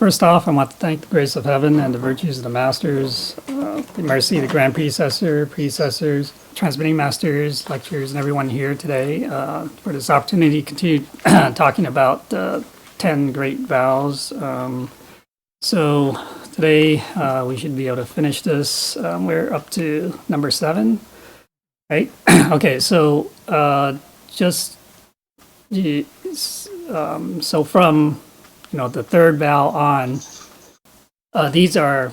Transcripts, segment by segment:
First off, I want to thank the grace of heaven and the virtues of the masters, the mercy of the grand predecessors, transmitting masters, lecturers, and everyone here today for this opportunity to continue talking about the 10 great vows. So today we should be able to finish this. We're up to number 7, right? Okay, so so from the third vow on, these are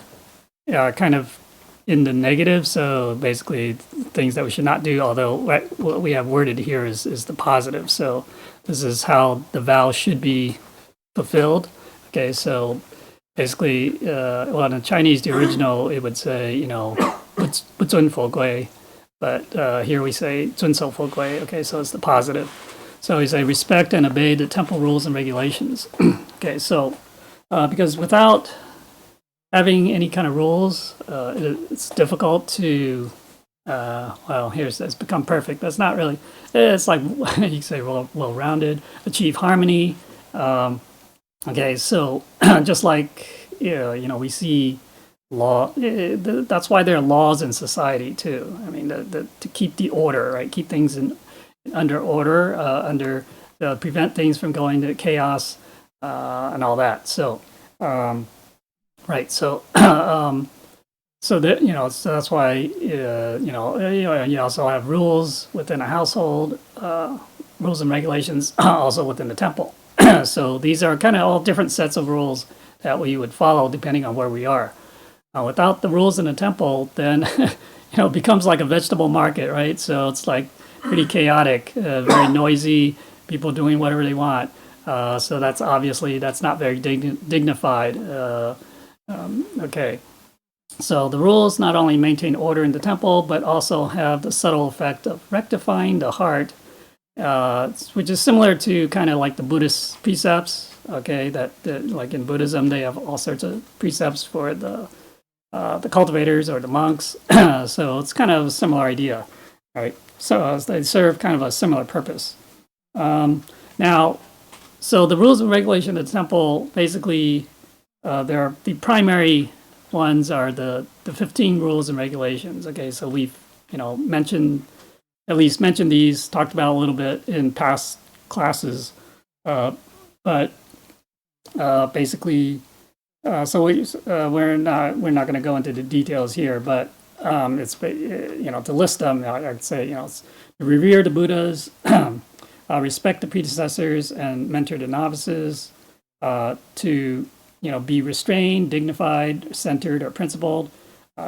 kind of in the negative, so basically things that we should not do, although what we have worded here is the positive. So this is how the vow should be fulfilled. Okay, so basically, well, in Chinese, the original, it would say, 不遵佛规, but here we say 遵守佛规. Okay, so it's the positive. So we say respect and obey the temple rules and regulations. Okay, so because without having any kind of rules, it's difficult to, well, here it says become perfect. That's not really, it's like, you can say well-rounded, achieve harmony. Okay, so just like, we see law, that's why there are laws in society too. I mean, to keep the order, right? Keep things under order, prevent things from going to chaos and all that. So, right. So, so that so that's why you also have rules within a household, rules and regulations also within the temple. So these are kind of all different sets of rules that we would follow depending on where we are. Without the rules in the temple, then it becomes like a vegetable market, right? So it's like pretty chaotic, very noisy, people doing whatever they want. So that's not very dignified. Okay. So the rules not only maintain order in the temple, but also have the subtle effect of rectifying the heart, which is similar to kind of like the Buddhist precepts. Okay, that like in Buddhism, they have all sorts of precepts for the cultivators or the monks. So it's kind of a similar idea, right? So they serve kind of a similar purpose. Now, so the rules and regulations of the temple, basically, the primary ones are the 15 rules and regulations. Okay, so we've mentioned these, talked about a little bit in past classes, but basically, so we're not going to go into the details here, but it's to list them. I'd say it's to revere the Buddhas, respect the predecessors and mentor the novices, to be restrained, dignified, centered, or principled,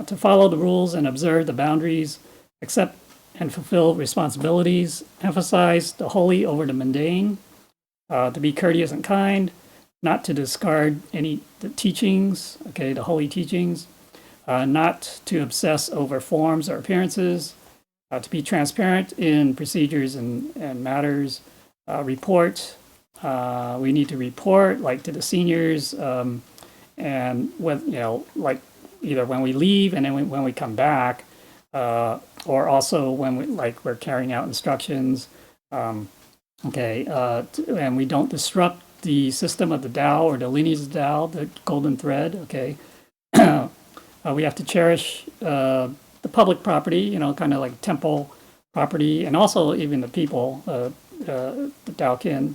to follow the rules and observe the boundaries, accept and fulfill responsibilities, emphasize the holy over the mundane, to be courteous and kind, not to discard the teachings, okay, the holy teachings, not to obsess over forms or appearances, to be transparent in procedures and matters, report. We need to report, like to the seniors, and like either when we leave and then when we come back, or also when we're carrying out instructions. Okay, and we don't disrupt the system of the Dow or the lineage of the Dow, the golden thread. Okay. We have to cherish the public property, kind of like temple property, and also even the people, the Daokin.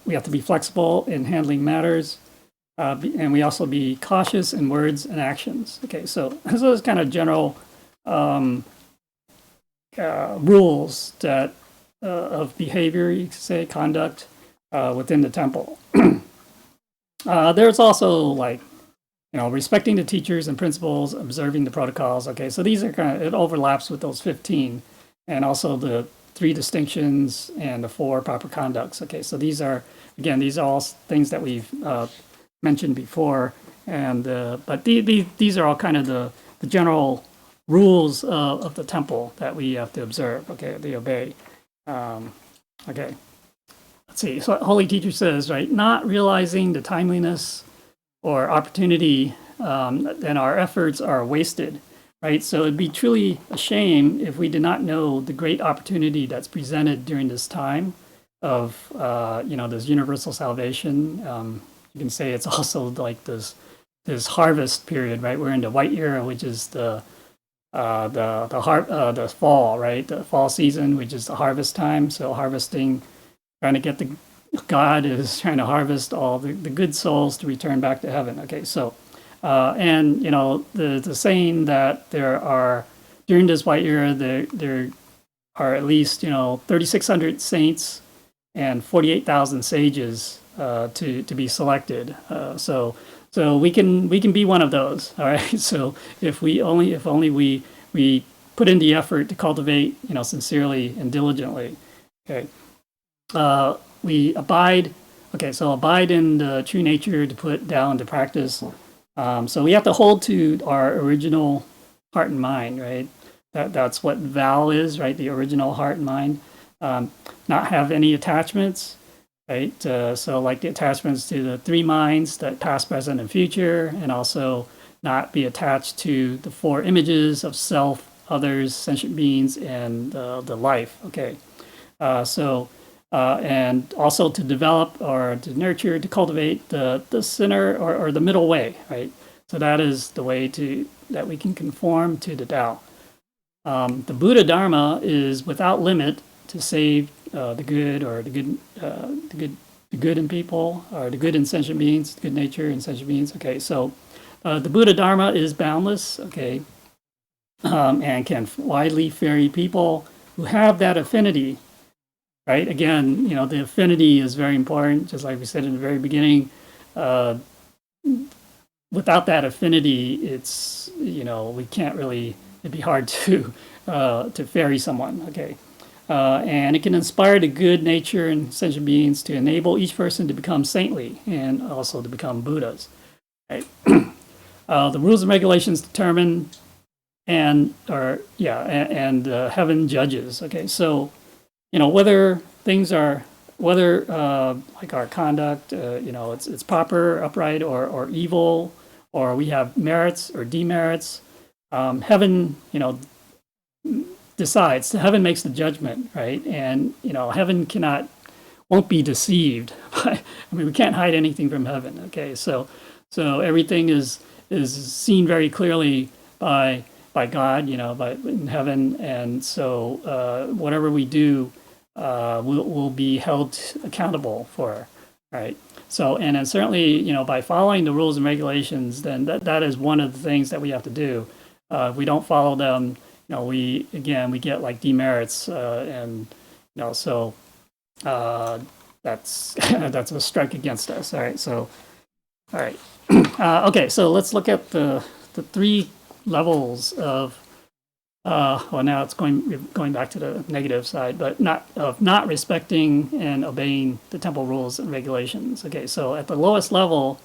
We have to be flexible in handling matters, and we also be cautious in words and actions. Okay, so this is kind of general rules that of behavior, you could say, conduct within the temple. There's also respecting the teachers and principles, observing the protocols. Okay, so these are it overlaps with those 15, and also the 3 distinctions and the 4 proper conducts. Okay, so these are all things that we've mentioned before, and but these are all kind of the general rules of the temple that we have to observe. Okay, they obey. Okay, let's see. So Holy Teacher says, right, not realizing the timeliness or opportunity, then our efforts are wasted, right? So it'd be truly a shame if we did not know the great opportunity that's presented during this time of, this universal salvation, you can say it's also like this harvest period, right? We're in the white era, which is the fall, right? The fall season, which is the harvest time. So harvesting, trying to get God is trying to harvest all the good souls to return back to heaven. Okay, so and the saying that there are during this white era there are at least 3,600 saints and 48,000 sages to be selected. So we can be one of those. All right. So if only we put in the effort to cultivate sincerely and diligently. Okay. We abide. Okay. So abide in the true nature to put Tao into practice. So we have to hold to our original heart and mind, right? That's what vow is, right? The original heart and mind. Not have any attachments, right? So like the attachments to the three minds, that past, present, and future, and also not be attached to the four images of self, others, sentient beings, and the life. Okay. And also to develop or to nurture, to cultivate the center or the middle way, right? So that is the way that we can conform to the Tao. The Buddha Dharma is without limit to save the good or the good in people, or the good in sentient beings, good nature in sentient beings. Okay, so the Buddha Dharma is boundless. Okay, and can widely ferry people who have that affinity. Right. Again, the affinity is very important. Just like we said in the very beginning. Without that affinity, it's we can't really. It'd be hard to ferry someone. Okay. And it can inspire the good nature in sentient beings to enable each person to become saintly and also to become Buddhas. Right? The rules and regulations determine and heaven judges. Okay, so whether things are like our conduct, it's proper, upright, or evil, or we have merits or demerits. Heaven, decides. Heaven makes the judgment, right? And heaven won't be deceived. We can't hide anything from heaven. Okay, so everything is seen very clearly by God, in heaven, and so whatever we do, will be held accountable for, right? So, and then certainly, by following the rules and regulations, then that is one of the things that we have to do. If we don't follow them, we get like demerits, and so that's that's a strike against us. All right, so all right, okay, so let's look at the three levels of. Well, now it's going back to the negative side, but not respecting and obeying the temple rules and regulations. Okay, so at the lowest level,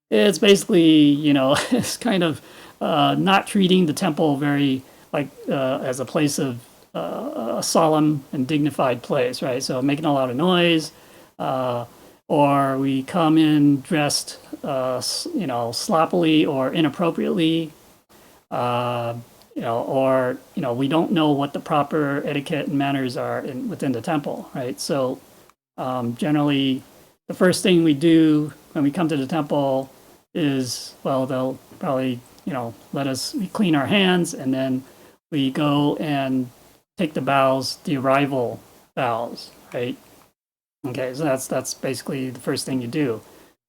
it's basically it's kind of not treating the temple very as a place of a solemn and dignified place, right? So making a lot of noise, or we come in dressed, sloppily or inappropriately, or we don't know what the proper etiquette and manners are within the temple, right? So generally, the first thing we do when we come to the temple is, well, they'll probably let us clean our hands, and then we go and take the vows, the arrival vows, right? Okay, so that's basically the first thing you do,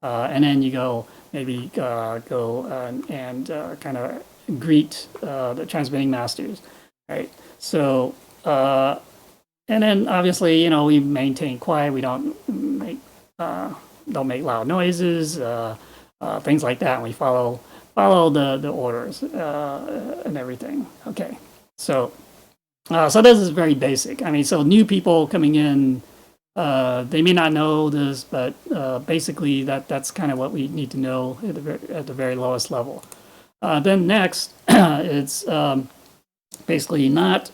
and then you go maybe go and kind of greet the transmitting masters, right? So and then obviously we maintain quiet. We don't make loud noises, things like that. We follow the orders and everything. Okay, so this is very basic. So new people coming in, they may not know this, but basically that's kind of what we need to know at the very lowest level. Then next, it's basically not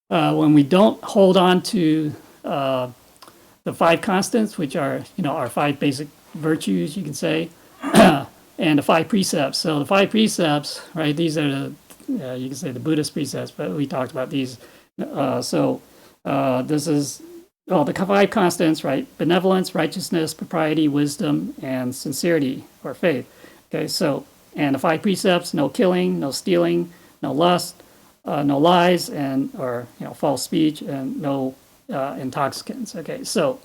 when we don't hold on to the five constants, which are our five basic virtues, you can say, and the five precepts. So the five precepts, right? These are you can say the Buddhist precepts, but we talked about these. This is the 5 constants, right? Benevolence, righteousness, propriety, wisdom, and sincerity or faith. Okay, so, and the 5 precepts: no killing, no stealing, no lust, no lies, and or false speech, and no intoxicants. Okay, so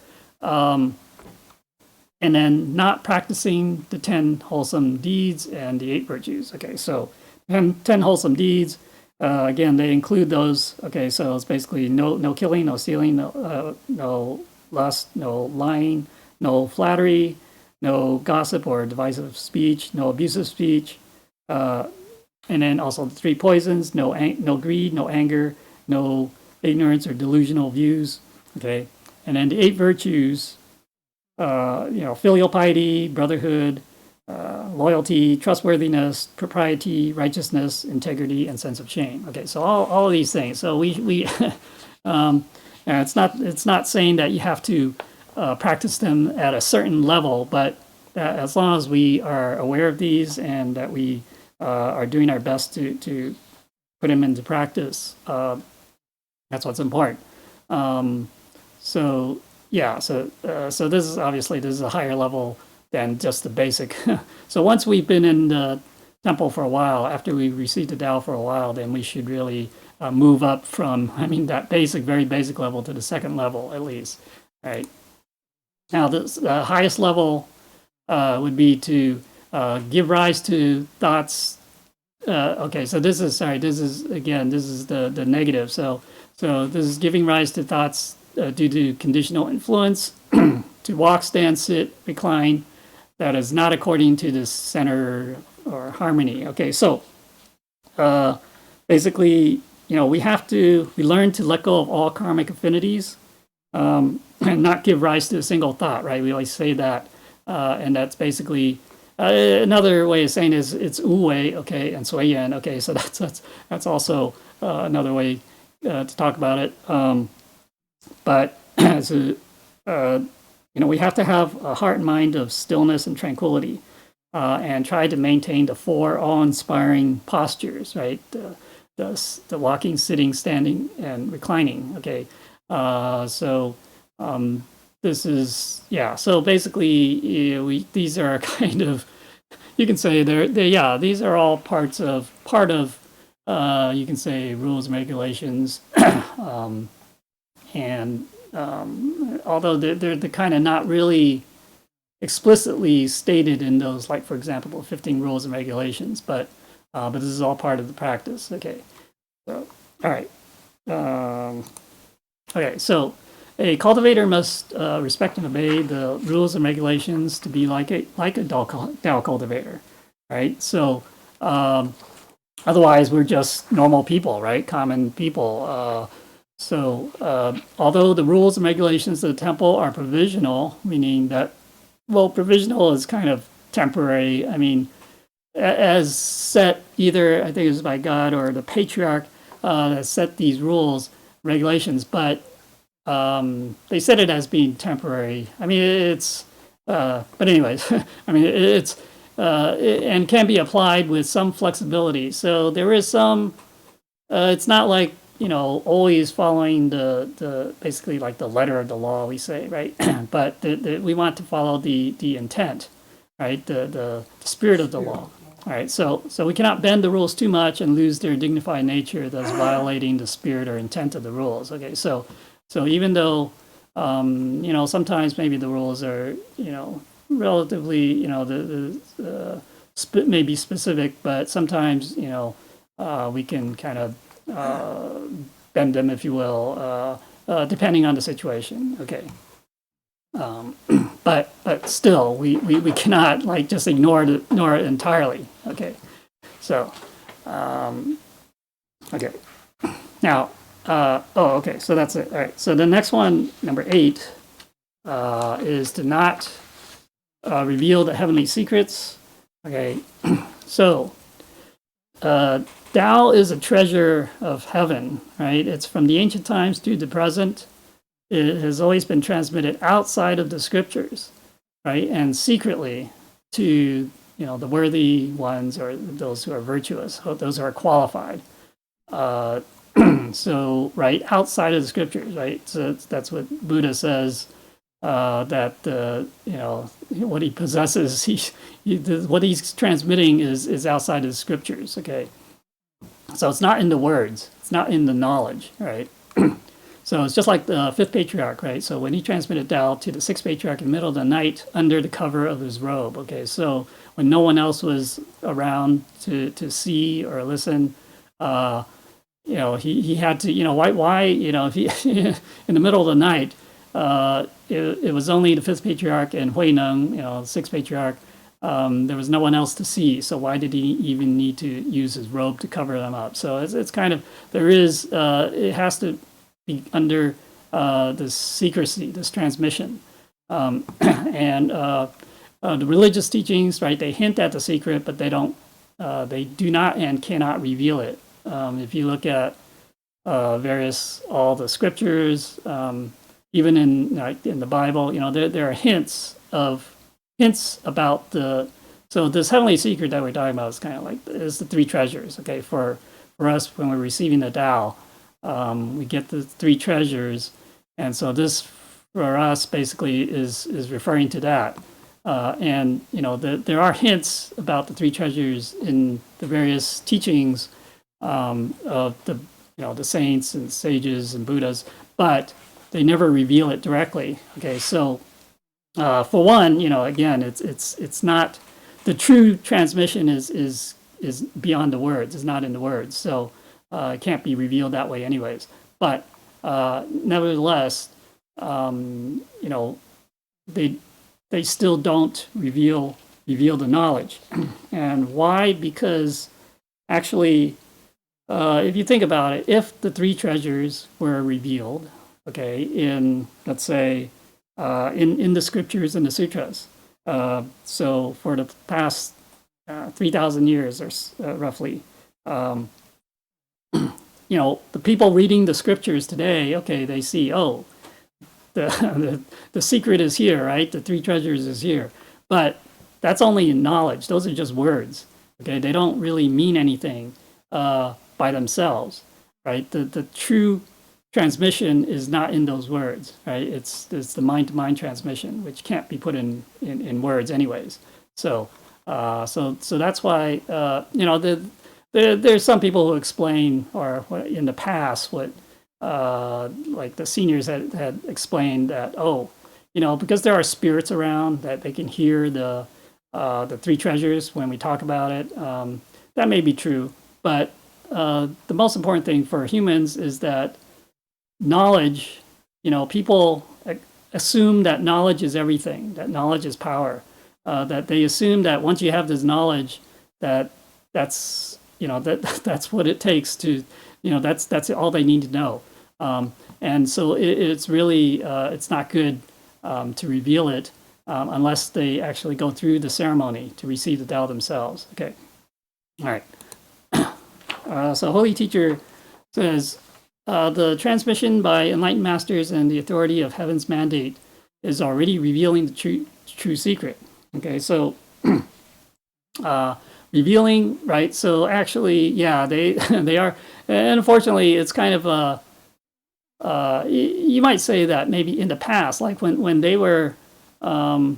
and then not practicing the 10 wholesome deeds and the 8 virtues. Okay, so 10 wholesome deeds. Again, they include those. Okay, so it's basically no killing, no stealing, no lust, no lying, no flattery, no gossip or divisive speech, no abusive speech, and then also the 3 poisons: no greed, no anger, no ignorance or delusional views. Okay, and then the 8 virtues: filial piety, brotherhood, loyalty, trustworthiness, propriety, righteousness, integrity, and sense of shame. Okay, so all of these things. So we it's not saying that you have to practice them at a certain level, but as long as we are aware of these and that we are doing our best to put them into practice, that's what's important. So this is obviously a higher level than just the basic. So once we've been in the temple for a while, after we received the Tao for a while, then we should really move up from, that very basic level to the second level at least, right? Now, the highest level would be to give rise to thoughts. Okay, so this is the negative. So this is giving rise to thoughts due to conditional influence, to walk, stand, sit, recline, that is not according to the center or harmony. Okay, so basically, we learn to let go of all karmic affinities and not give rise to a single thought, right? We always say that, and that's basically another way of saying is it's wu-wei, okay, and sui-yen. Okay, so that's also another way to talk about it. But we have to have a heart and mind of stillness and tranquility, and try to maintain the 4 awe-inspiring postures, right? The walking, sitting, standing, and reclining. Okay, this is So basically, these are kind of, you can say these are all part of you can say rules and regulations. And although they're kind of not really explicitly stated in those, like for example, the 15 rules and regulations, but this is all part of the practice. Okay, so all right. Okay, so a cultivator must respect and obey the rules and regulations to be like a Tao cultivator, right? So otherwise, we're just normal people, right? Common people. So although the rules and regulations of the temple are provisional, meaning that, provisional is kind of temporary. As set either, I think it was by God or the patriarch that set these rules, regulations, but they set it as being temporary. It's, but anyways, it's, and can be applied with some flexibility. So there is some, it's not like, always following the basically like the letter of the law, we say, right? But we want to follow the intent, right? The spirit of the law. All right, so we cannot bend the rules too much and lose their dignified nature, thus violating the spirit or intent of the rules. Okay, so even though sometimes maybe the rules are relatively maybe specific, but sometimes we can kind of bend them, if you will, depending on the situation. Okay. But still, we cannot like just ignore it entirely. Okay. So, okay. Now, okay. So that's it. All right. So the next one, number 8, is to not reveal the heavenly secrets. Okay. So, Tao is a treasure of heaven, right? It's from the ancient times to the present. It has always been transmitted outside of the scriptures, right? And secretly to, the worthy ones or those who are virtuous, those who are qualified. So, right, outside of the scriptures, right? So that's what Buddha says, that, what he possesses, what he's transmitting is outside of the scriptures, okay? So it's not in the words, it's not in the knowledge, right? So it's just like the fifth patriarch, right? So when he transmitted Tao to the sixth patriarch in the middle of the night under the cover of his robe, okay? So when no one else was around to see or listen, he had to, why, if he, in the middle of the night, it was only the fifth patriarch and Hui Neng, the sixth patriarch. There was no one else to see, so why did he even need to use his robe to cover them up? So it's kind of, it has to be under this secrecy, this transmission. And the religious teachings, right, they hint at the secret, but they do not and cannot reveal it. If you look at all the scriptures, even in the Bible, there are hints about so this heavenly secret that we're talking about is kind of like is the three treasures. Okay, for us when we're receiving the Tao, we get the three treasures, and so this for us basically is referring to that. And there are hints about the three treasures in the various teachings of the saints and sages and Buddhas, but they never reveal it directly. Okay, so for one, again, it's not the true transmission is beyond the words, is not in the words, so it can't be revealed that way, anyways. But nevertheless, they still don't reveal the knowledge, and why? Because actually, if you think about it, if the three treasures were revealed, okay, in, let's say, in the scriptures and the sutras, so for the past 3,000 years or roughly, the people reading the scriptures today, okay, they see, oh, the secret is here, right? The three treasures is here, but that's only in knowledge. Those are just words, okay? They don't really mean anything by themselves, right? The true transmission is not in those words, right? It's the mind-to-mind transmission, which can't be put in words, anyways. So that's why there's some people who explain, or in the past, what like the seniors had explained that, because there are spirits around that they can hear the three treasures when we talk about it. That may be true, but the most important thing for humans is that knowledge, people assume that knowledge is everything, that knowledge is power, that they assume that once you have this knowledge, that's what it takes to, that's all they need to know. And so it's really, it's not good to reveal it unless they actually go through the ceremony to receive the Tao themselves. Okay. All right. So Holy Teacher says, the transmission by enlightened masters and the authority of heaven's mandate is already revealing the true secret. Okay, so revealing, right? So actually, yeah, they are, and unfortunately, it's kind of you might say that maybe in the past, like when they were, I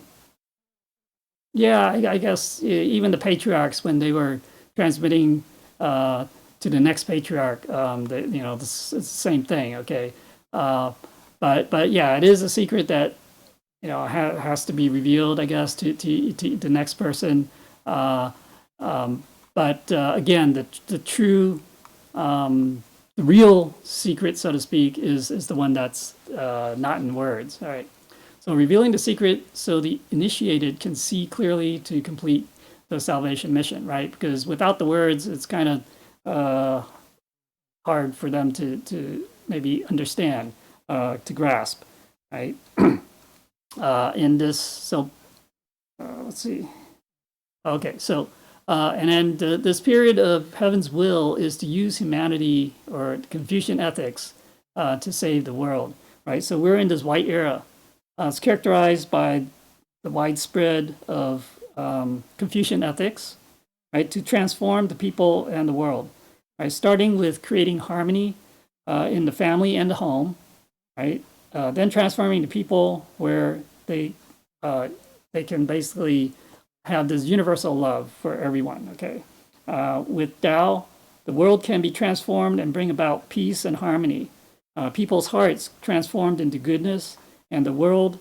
guess even the patriarchs, when they were transmitting to the next patriarch, it's the same thing, okay? But yeah, it is a secret that, has to be revealed, I guess, to the next person. But again, the true, the real secret, so to speak, is the one that's not in words. All right. So revealing the secret so the initiated can see clearly to complete the salvation mission, right? Because without the words, it's kind of hard for them to maybe understand, to grasp, right? In this, so let's see. Okay, so and then this period of heaven's will is to use humanity or Confucian ethics to save the world, right? So we're in this white era. It's characterized by the widespread of Confucian ethics, right, to transform the people and the world, right? Starting with creating harmony in the family and the home, right? Then transforming to people where they can basically have this universal love for everyone, okay? With Tao, the world can be transformed and bring about peace and harmony. People's hearts transformed into goodness, and the world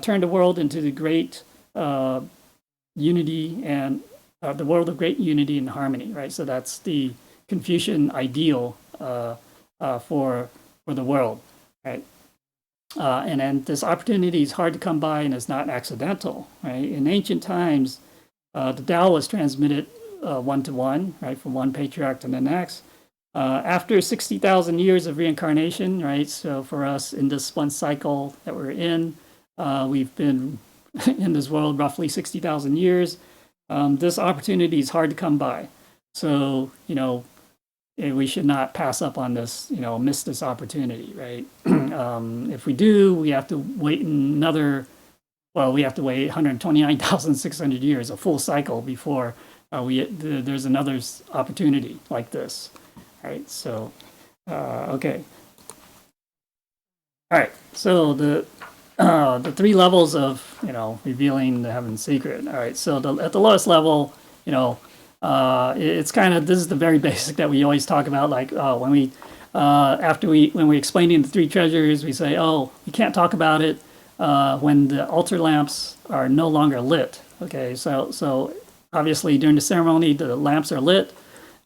turn the world into the great unity and the world of great unity and harmony, right? So that's the Confucian ideal for the world, right? And then this opportunity is hard to come by and is not accidental, right? In ancient times, the Tao was transmitted one-to-one, right, from one patriarch to the next. After 60,000 years of reincarnation, right, so for us in this one cycle that we're in, we've been in this world roughly 60,000 years. This opportunity is hard to come by. So, we should not pass up on this, miss this opportunity, right? If we do, we have to wait we have to wait 129,600 years, a full cycle before there's another opportunity like this, right? So, okay. All right, so the 3 levels of, revealing the heaven's secret. All right, so at the lowest level, it's kind of, this is the very basic that we always talk about, like when we're explaining the 3 treasures, we say, you can't talk about it when the altar lamps are no longer lit. Okay, so obviously during the ceremony, the lamps are lit,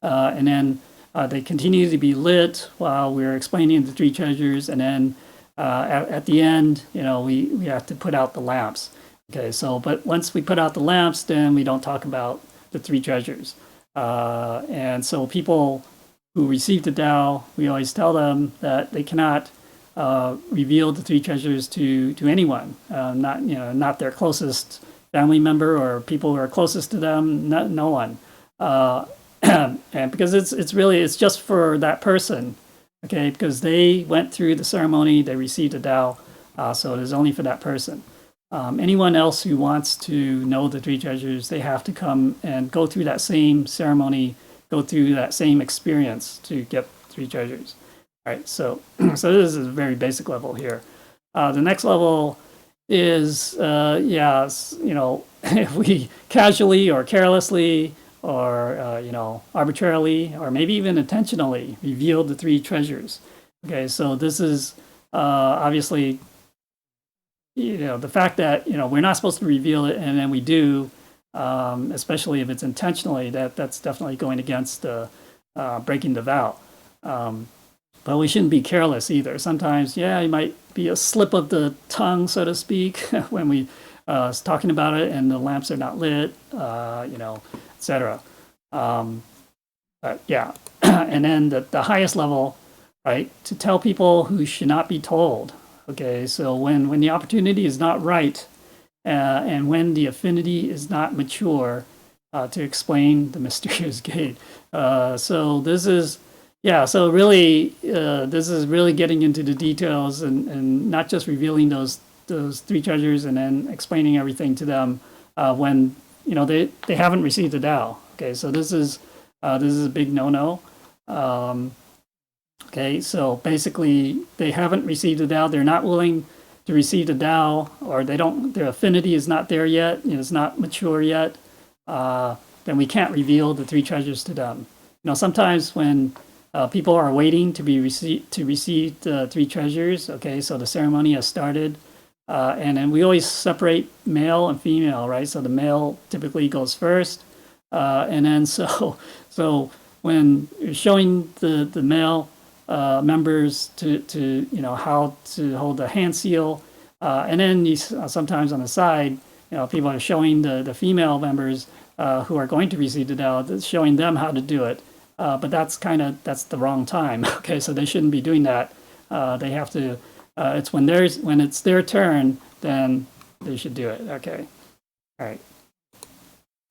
and then they continue to be lit while we're explaining the 3 treasures, and then at the end, we have to put out the lamps. Okay, so but once we put out the lamps, then we don't talk about the 3 treasures. And so people who receive the Tao, we always tell them that they cannot reveal the 3 treasures to anyone, not their closest family member or people who are closest to them, no one. And because it's just for that person, okay, because they went through the ceremony, they received the Tao, so it is only for that person. Anyone else who wants to know the 3 treasures, they have to come and go through that same ceremony, go through that same experience to get 3 treasures. All right, so this is a very basic level here. The next level is, if we casually or carelessly or, arbitrarily or maybe even intentionally reveal the 3 treasures. Okay, so this is obviously, the fact that, we're not supposed to reveal it and then we do, especially if it's intentionally, that's definitely going against breaking the vow. But we shouldn't be careless either. Sometimes, it might be a slip of the tongue, so to speak, when we talking about it and the lamps are not lit, etc. But yeah, and then the highest level, right, to tell people who should not be told. Okay, so when the opportunity is not right, and when the affinity is not mature, to explain the mysterious gate. So this is, so really, this is really getting into the details and not just revealing those 3 treasures and then explaining everything to them when they haven't received the Tao. Okay, so this is a big no-no. Okay, so basically they haven't received the Tao. They're not willing to receive the Tao, or their affinity is not there yet. It's not mature yet. Then we can't reveal the 3 treasures to them. Sometimes when people are waiting to receive the 3 treasures. Okay, so the ceremony has started, and then we always separate male and female, right? So the male typically goes first, and then so when you're showing the male members to how to hold the hand seal, and then sometimes on the side, people are showing the female members who are going to receive the Tao, showing them how to do it. But that's the wrong time. Okay, so they shouldn't be doing that. They have to. It's when it's their turn, then they should do it. Okay, all right.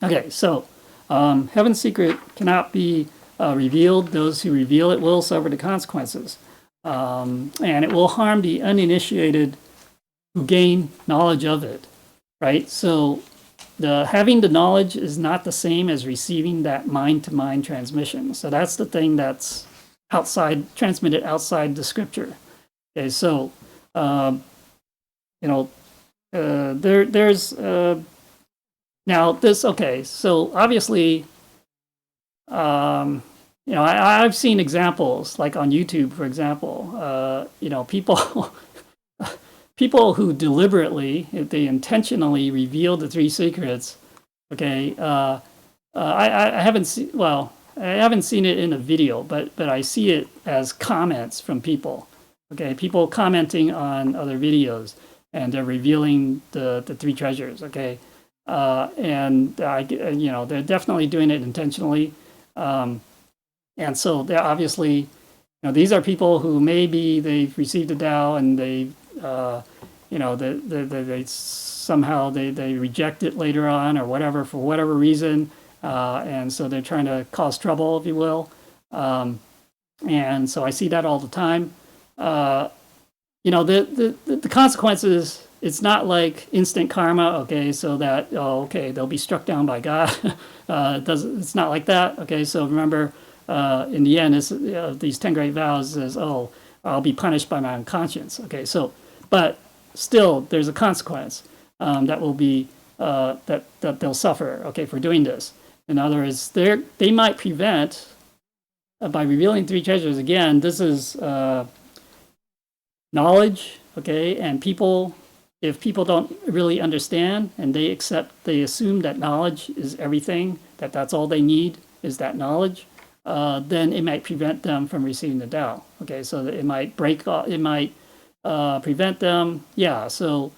Okay, so heaven's secret cannot be revealed. Those who reveal it will suffer the consequences, and it will harm the uninitiated who gain knowledge of it. Right. So having the knowledge is not the same as receiving that mind-to-mind transmission. So that's the thing that's transmitted outside the scripture. Okay, so there's now this. Okay, so obviously, I've seen examples like on YouTube, for example. People people who deliberately, if they intentionally reveal the three secrets. Okay, I haven't seen. Well, I haven't seen it in a video, but I see it as comments from people. Okay, people commenting on other videos, and they're revealing the three treasures. Okay, and they're definitely doing it intentionally, and so they're obviously, these are people who maybe they've received the Tao and they somehow they reject it later on or whatever for whatever reason, and so they're trying to cause trouble, if you will, and so I see that all the time. The consequences. It's not like instant karma. Okay, so that they'll be struck down by God. It's not like that. Okay, so remember, in the end, these 10 great vows says, I'll be punished by my own conscience. Okay, so but still, there's a consequence that will be that they'll suffer. Okay, for doing this. In other words, they might prevent by revealing three treasures. Again, this is knowledge. Okay, and if people don't really understand and they assume that knowledge is everything, that's all they need is that knowledge, then it might prevent them from receiving the Tao. Okay, so it might prevent them. Yeah, so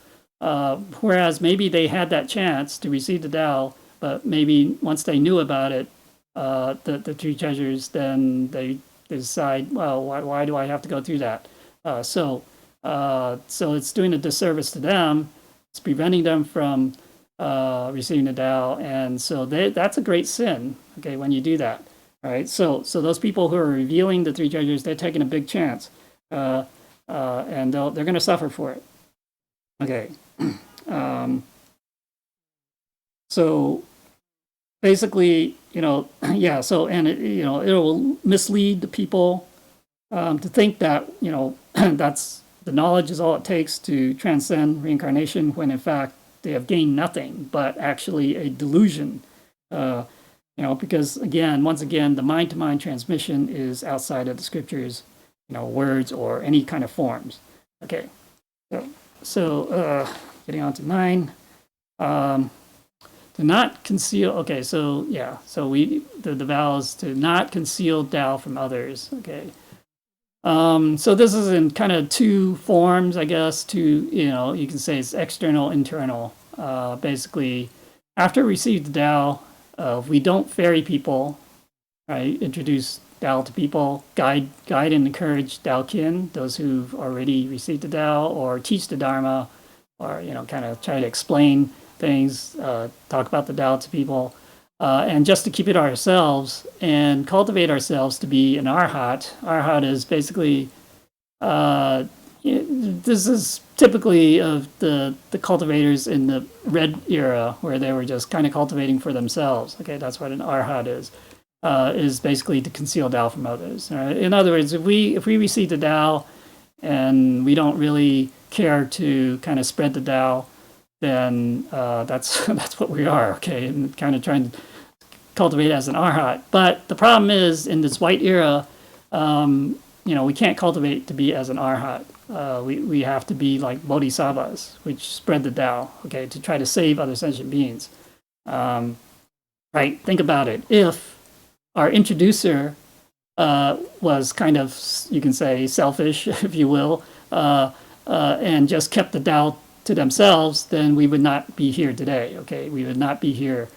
whereas maybe they had that chance to receive the Tao, but maybe once they knew about it, the three treasures, then they decide, well, why do I have to go through that? So it's doing a disservice to them. It's preventing them from receiving the Tao, and so that's a great sin. Okay, when you do that, right? So those people who are revealing the three treasures, they're taking a big chance, and they're going to suffer for it. Okay, so basically, yeah. So and it will mislead the people to think that that's. The knowledge is all it takes to transcend reincarnation, when in fact they have gained nothing but actually a delusion. Because once again, the mind-to-mind transmission is outside of the scriptures, words or any kind of forms. Okay, so getting on to 9. To not conceal. Okay, so yeah, so the vows to not conceal Tao from others. Okay. So this is in kind of two forms, I guess. You can say it's external, internal. Basically, after we receive the Tao, we don't ferry people, right? Introduce Tao to people, guide and encourage Tao kin, those who've already received the Tao, or teach the Dharma, or kind of try to explain things, talk about the Tao to people. And just to keep it ourselves and cultivate ourselves to be an arhat. Arhat is basically, this is typically of the cultivators in the red era, where they were just kind of cultivating for themselves. Okay, that's what an arhat is basically to conceal Tao from others. Right? In other words, if we receive the Tao and we don't really care to kind of spread the Tao, then that's what we are. Okay, and kind of trying to cultivate as an arhat. But the problem is, in this white era, we can't cultivate to be as an arhat. We have to be like bodhisattvas, which spread the Tao, okay, to try to save other sentient beings. Right? Think about it. If our introducer was kind of, you can say, selfish, if you will, and just kept the Tao to themselves, then we would not be here today. Okay, we would not be here.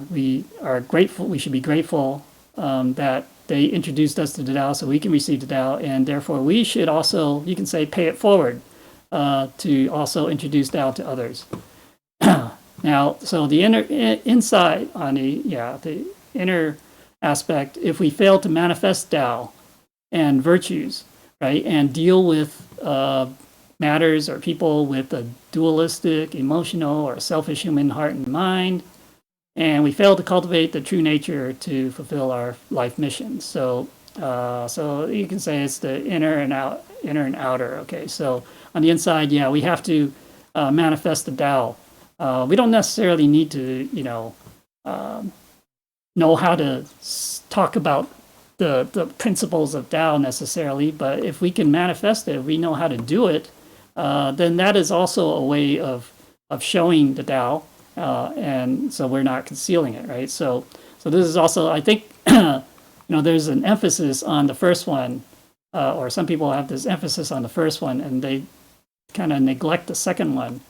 We are grateful. We should be grateful that they introduced us to the Tao, so we can receive the Tao, and therefore we should also, you can say, pay it forward to also introduce Tao to others. Now, so the inside on the inner aspect, if we fail to manifest Tao and virtues, right, and deal with matters or people with a dualistic, emotional, or selfish human heart and mind, and we fail to cultivate the true nature to fulfill our life mission. So so you can say it's the inner and outer. Okay, so on the inside, yeah, we have to manifest the Tao. We don't necessarily need to, know how to talk about the principles of Tao necessarily, but if we can manifest it, if we know how to do it, then that is also a way of showing the Tao, and so we're not concealing it, right? So this is also, I think, there's an emphasis on the first one, or some people have this emphasis on the first one, and they kind of neglect the second one,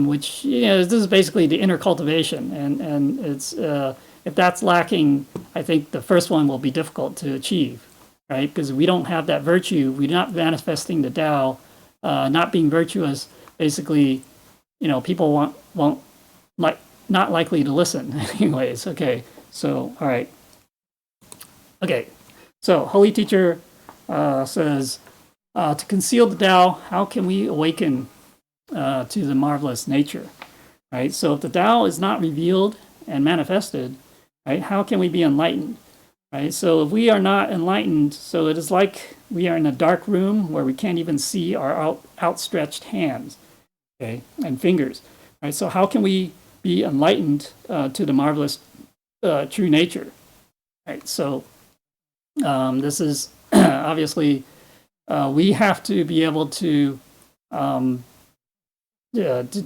which, this is basically the inner cultivation, and it's if that's lacking, I think the first one will be difficult to achieve, right? Because we don't have that virtue, we're not manifesting the Tao, not being virtuous. Basically, people won't not likely to listen, anyways. Okay, so all right. Okay, so Holy Teacher says, to conceal the Tao, how can we awaken to the marvelous nature, right? So if the Tao is not revealed and manifested, right, how can we be enlightened, right? So if we are not enlightened, so it is like we are in a dark room where we can't even see our outstretched hands, okay, and fingers, right? So how can we be enlightened to the marvelous true nature, right? So this is obviously we have to be able to to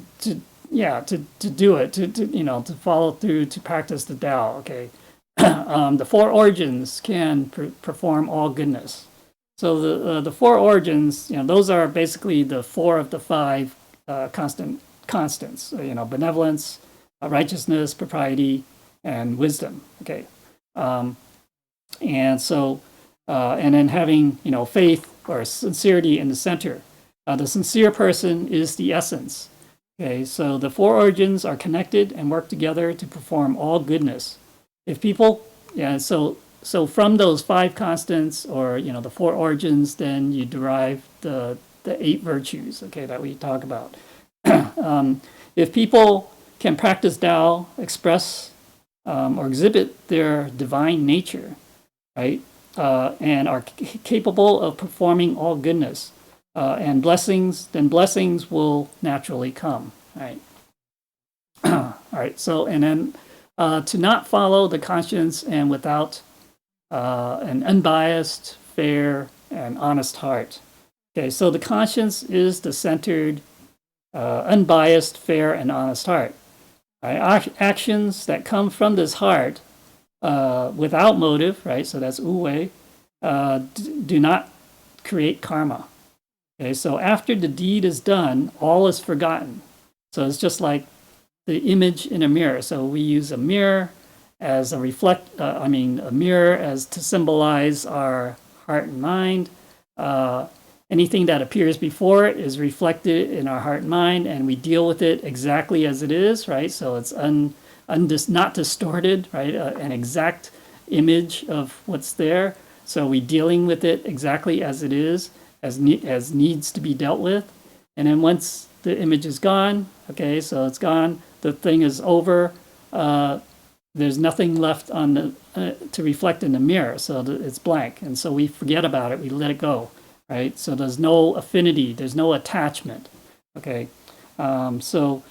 do it, to follow through, to practice the Tao. Okay, the four origins can perform all goodness. So the four origins, those are basically the four of the five constants. Benevolence, righteousness, propriety, and wisdom. Okay, and so and then having faith or sincerity in the center. The sincere person is the essence. Okay, so the four origins are connected and work together to perform all goodness. If people, so from those five constants, or the four origins, then you derive the 8 virtues, okay, that we talk about. If people can practice Tao, express or exhibit their divine nature, right, and are capable of performing all goodness, and then blessings will naturally come, right? All right, so, and then to not follow the conscience and without an unbiased, fair, and honest heart. Okay, so the conscience is the centered, unbiased, fair, and honest heart. Right? Actions that come from this heart without motive, right? So that's wu-wei, do not create karma. Okay, so after the deed is done, all is forgotten. So it's just like the image in a mirror. So we use a mirror as a mirror as to symbolize our heart and mind. Anything that appears before it is reflected in our heart and mind, and we deal with it exactly as it is, right? So it's not distorted, right? An exact image of what's there. So we're dealing with it exactly as it is, as needs to be dealt with. And then once the image is gone, okay, so it's gone, the thing is over, there's nothing left on to reflect in the mirror, so it's blank. And so we forget about it, we let it go, right? So there's no affinity, there's no attachment, okay? So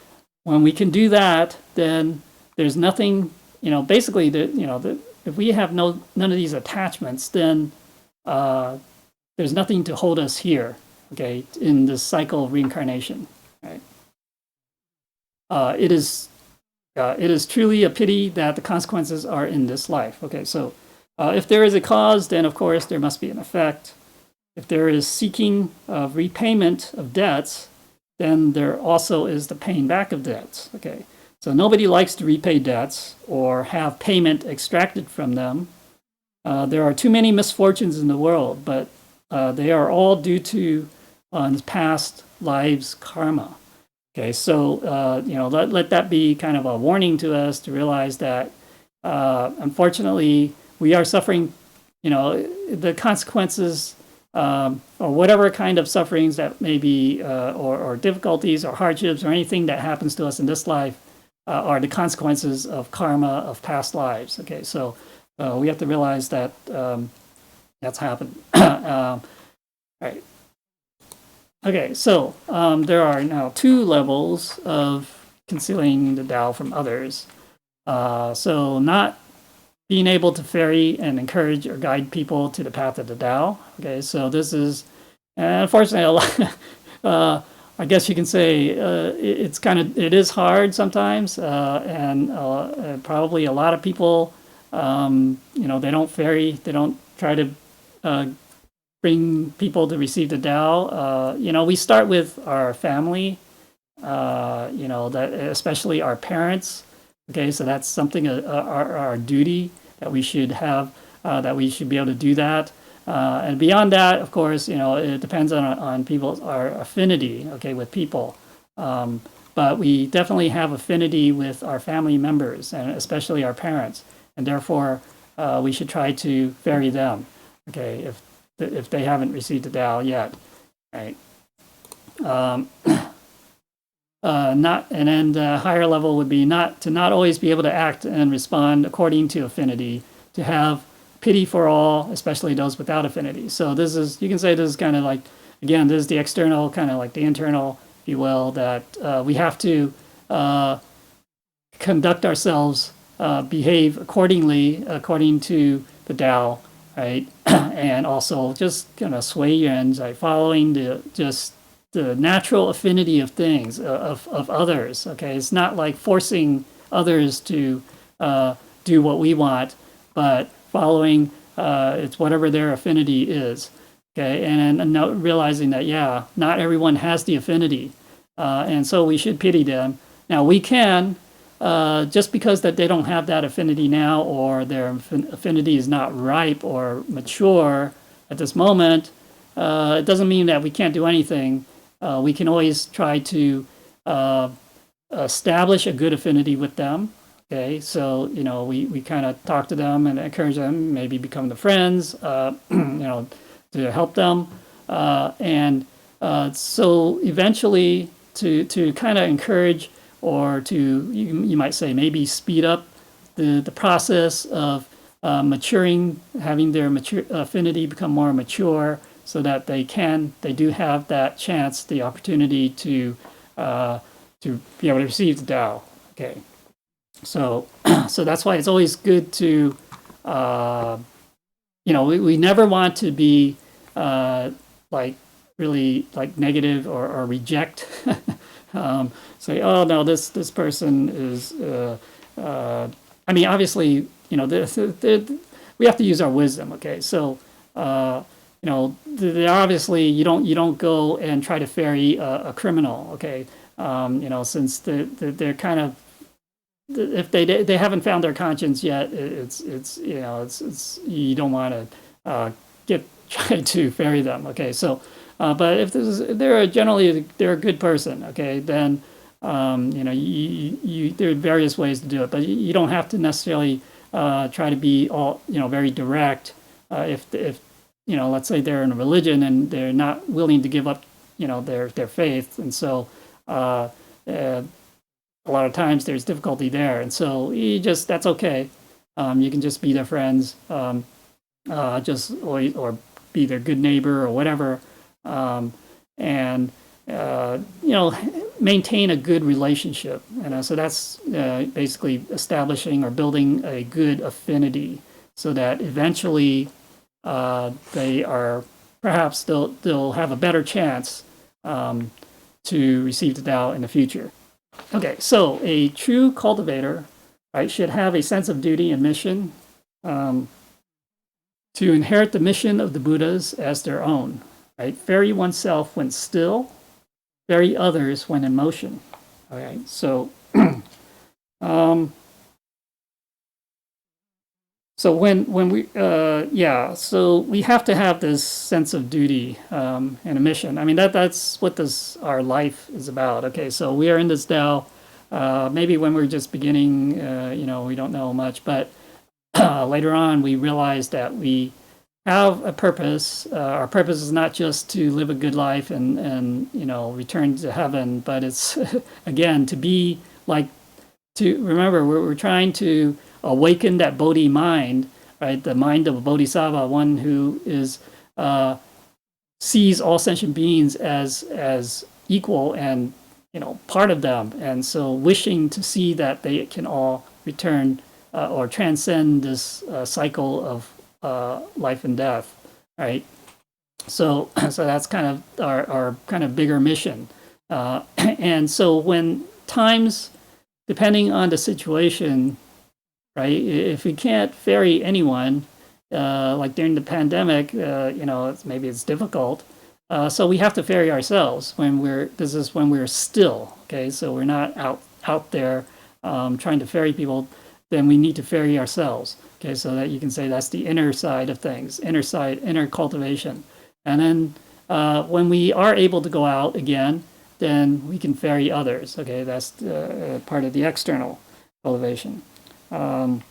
when we can do that, then there's nothing, basically, if we have none of these attachments, then there's nothing to hold us here, okay, in this cycle of reincarnation, right? It is truly a pity that the consequences are in this life. Okay, so if there is a cause, then of course there must be an effect. If there is seeking of repayment of debts, then there also is the paying back of debts. Okay, so nobody likes to repay debts or have payment extracted from them. There are too many misfortunes in the world, but they are all due to past lives' karma. Okay, so let that be kind of a warning to us to realize that unfortunately we are suffering, the consequences or whatever kind of sufferings that may be, or difficulties or hardships or anything that happens to us in this life, are the consequences of karma of past lives. Okay, so we have to realize that that's happened. Right. Okay, so there are now 2 levels of concealing the Tao from others. So not being able to ferry and encourage or guide people to the path of the Tao. Okay, so this is, unfortunately, I guess you can say it is hard sometimes, and probably a lot of people, they don't ferry, they don't try to bring people to receive the Tao. We start with our family, that especially our parents. Okay, so that's something our duty that we should have, that we should be able to do that. And beyond that, of course, it depends on people's our affinity. Okay, with people, but we definitely have affinity with our family members and especially our parents, and therefore we should try to ferry them. Okay, if they haven't received the Tao yet, right? And then the higher level would be not always be able to act and respond according to affinity, to have pity for all, especially those without affinity. So this is, you can say this is kind of like, again, this is the external, kind of like the internal, if you will, that we have to conduct ourselves, behave accordingly, according to the Tao, right? And also just kind of sway yens, like following the natural affinity of things, of others. Okay, it's not like forcing others to do what we want, but following it's whatever their affinity is. Okay, and realizing that not everyone has the affinity, and so we should pity them. Now we can, just because that they don't have that affinity now, or their affinity is not ripe or mature at this moment, it doesn't mean that we can't do anything. We can always try to establish a good affinity with them. Okay, so we kind of talk to them and encourage them, maybe become the friends, to help them, and so eventually to kind of encourage, or to you might say maybe speed up the process of maturing, having their affinity become more mature, so that they do have that chance, the opportunity to be able to receive the Tao. Okay, so that's why it's always good to, we never want to be like really like negative or reject. Say, oh no, this person is. I mean, obviously, we have to use our wisdom. Okay, so. Obviously you don't go and try to ferry a criminal. Okay, since they're kind of, if they haven't found their conscience yet, it's you don't want to try to ferry them. Okay, so but if they're a good person, okay, then there are various ways to do it, but you don't have to necessarily try to be all very direct. If let's say they're in a religion and they're not willing to give up, their faith, and so a lot of times there's difficulty there, and so that's okay. You can just be their friends, or be their good neighbor or whatever, and maintain a good relationship. And so that's basically establishing or building a good affinity, so that eventually they are perhaps they'll have a better chance to receive the Tao in the future. Okay, so a true cultivator, right, should have a sense of duty and mission, to inherit the mission of the Buddhas as their own. Right, ferry oneself when still, ferry others when in motion. All right, so. So when we so we have to have this sense of duty and a mission. I mean that's what our life is about. Okay, so we are in this Tao. Maybe when we're just beginning, we don't know much, but later on we realize that we have a purpose. Our purpose is not just to live a good life and return to heaven, but it's again to be like remember, we're trying to awaken that Bodhi mind, right? The mind of a Bodhisattva, one who is sees all sentient beings as equal and part of them, and so wishing to see that they can all return or transcend this cycle of life and death, right? So that's kind of our kind of bigger mission, and so when times, depending on the situation, right? If we can't ferry anyone, like during the pandemic, maybe it's difficult. So we have to ferry ourselves when we're still, okay? So we're not out there trying to ferry people. Then we need to ferry ourselves, okay? So that you can say that's the inner side of things, inner cultivation. And then when we are able to go out again, then we can ferry others, okay? That's part of the external cultivation. Now,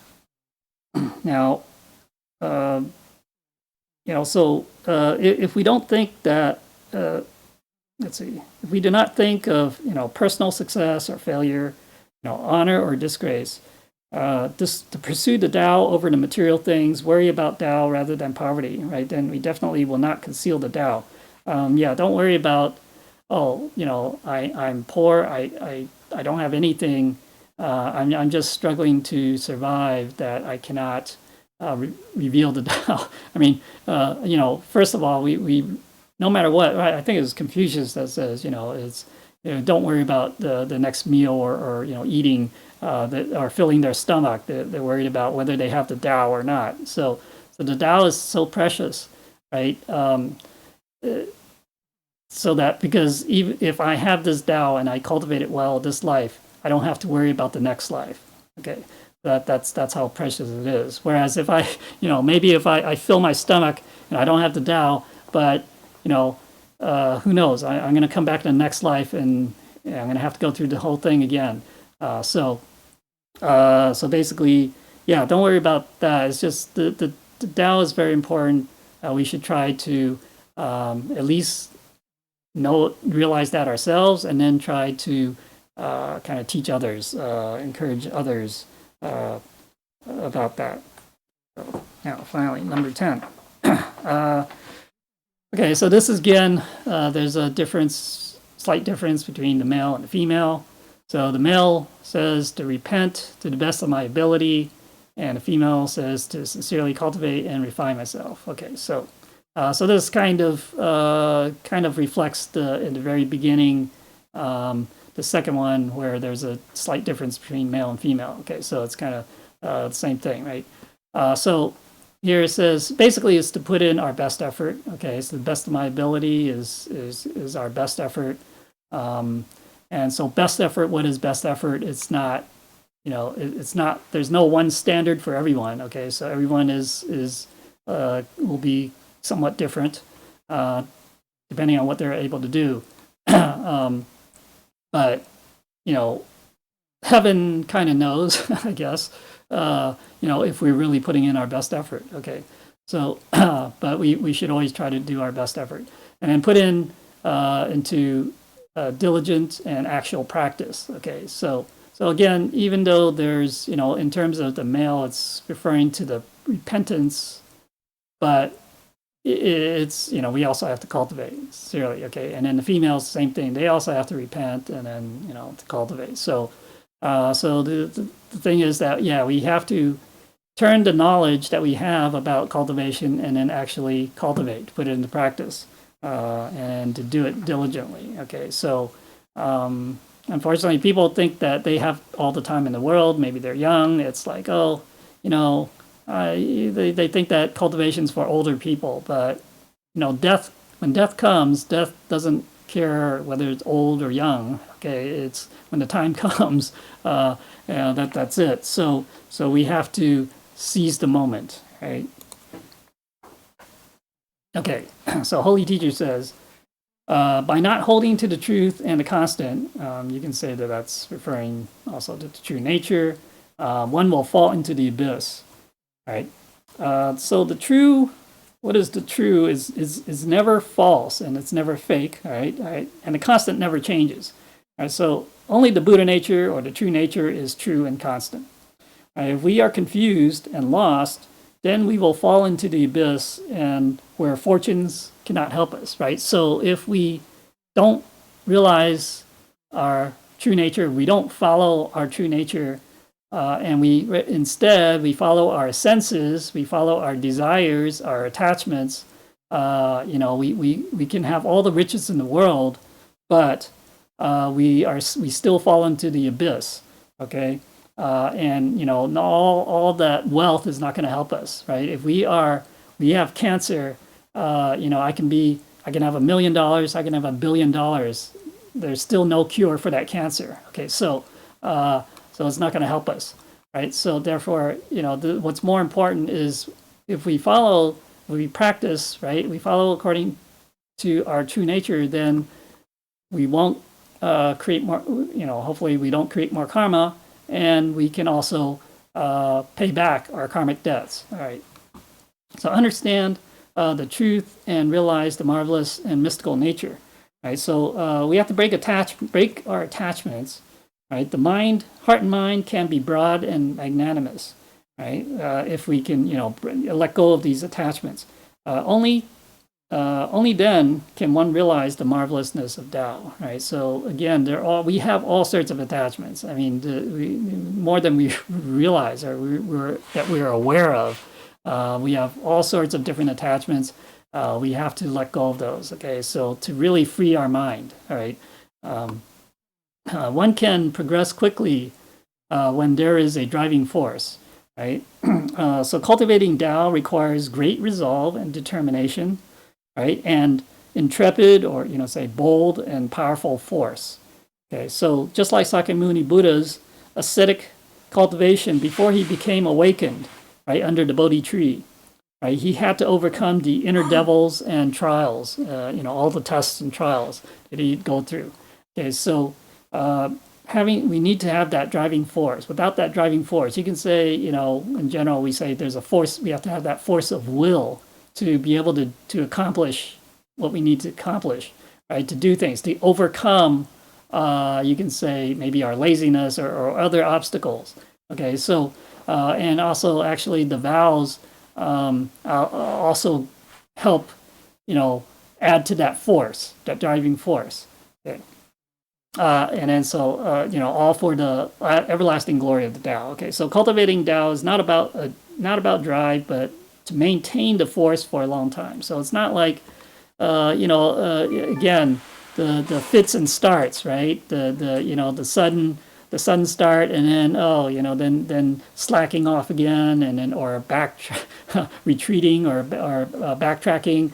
if we don't think that, if we do not think of, personal success or failure, honor or disgrace, just to pursue the Tao over the material things, worry about Tao rather than poverty, right? Then we definitely will not conceal the Tao. Don't worry about, I'm poor, I don't have anything, I'm just struggling to survive, that I cannot reveal the Tao. I mean, first of all, we no matter what, right? I think it was Confucius that says, don't worry about the next meal or eating or filling their stomach. They're worried about whether they have the Tao or not. So the Tao is so precious, right? So that because even if I have this Tao and I cultivate it well this life, I don't have to worry about the next life. Okay. That's how precious it is. Whereas if I, maybe if I fill my stomach and I don't have the Tao, but, who knows? I'm going to come back in the next life and I'm going to have to go through the whole thing again. So basically, don't worry about that. It's just the Tao is very important. We should try to at least realize that ourselves, and then try to kind of teach others, encourage others about that. So now, finally, number 10. Okay, so this is again, there's a slight difference between the male and the female. So the male says to repent to the best of my ability, and the female says to sincerely cultivate and refine myself. Okay, so this kind of reflects in the very beginning, the second one, where there's a slight difference between male and female. Okay, so it's kind of the same thing, right? So here it says basically it's to put in our best effort. Okay, so the best of my ability is our best effort. And so best effort, what is best effort? It's not, it's not. There's no one standard for everyone. Okay, so everyone will be somewhat different depending on what they're able to do. But heaven kind of knows, I guess, if we're really putting in our best effort. Okay, so but we should always try to do our best effort, and then put into diligent and actual practice. Okay, so again, even though there's in terms of the male, it's referring to the repentance, but it's we also have to cultivate sincerely. Okay, and then the females, same thing. They also have to repent and then to cultivate. So the thing is that we have to turn the knowledge that we have about cultivation and then actually cultivate, put it into practice, and to do it diligently. Okay, so unfortunately, people think that they have all the time in the world. Maybe they're young. It's like, they think that cultivation's for older people, but death, when death comes, death doesn't care whether it's old or young. Okay, it's when the time comes, that's it. So we have to seize the moment, right? Okay, so Holy Teacher says, by not holding to the truth and the constant, you can say that that's referring also to the true nature, one will fall into the abyss. Right. So the true, what is the true is never false, and it's never fake. Right. And the constant never changes. Right, so only the Buddha nature or the true nature is true and constant. Right, if we are confused and lost, then we will fall into the abyss and where fortunes cannot help us, right? So if we don't realize our true nature, we don't follow our true nature, and instead we follow our senses, we follow our desires, our attachments. We can have all the riches in the world, but we still fall into the abyss. Okay, and all that wealth is not going to help us, right? If we have cancer, I can have $1 million, I can have $1 billion. There's still no cure for that cancer. Okay, so it's not going to help us, right? So therefore, what's more important is if we practice, right? We follow according to our true nature, then we won't create more. Hopefully, we don't create more karma, and we can also pay back our karmic debts. All right. So understand the truth and realize the marvelous and mystical nature. Right. So we have to break our attachments. Right. The heart and mind can be broad and magnanimous. Right. If we can, let go of these attachments. Only then can one realize the marvelousness of Tao, right? So again, we have all sorts of attachments. I mean, more than we realize or that we are aware of. We have all sorts of different attachments. We have to let go of those. Okay, so to really free our mind, all right. One can progress quickly when there is a driving force, right? So cultivating Tao requires great resolve and determination. Right, and intrepid or say bold and powerful force. Okay, so just like Sakyamuni Buddha's ascetic cultivation before he became awakened, right, under the Bodhi tree, right, he had to overcome the inner devils and trials, all the tests and trials that he'd go through. Okay, so we need to have that driving force. Without that driving force, you can say, in general, we say there's a force. We have to have that force of will to be able to accomplish what we need to accomplish, right? To do things, to overcome, you can say maybe our laziness or other obstacles. Okay, so, and also actually the vows also help, add to that force, that driving force. Okay. And then so, all for the everlasting glory of the Tao. Okay, so cultivating Tao is not about drive, but to maintain the force for a long time. So it's not like, again, the fits and starts, right? The sudden start, and then then slacking off again, and then or retreating or backtracking,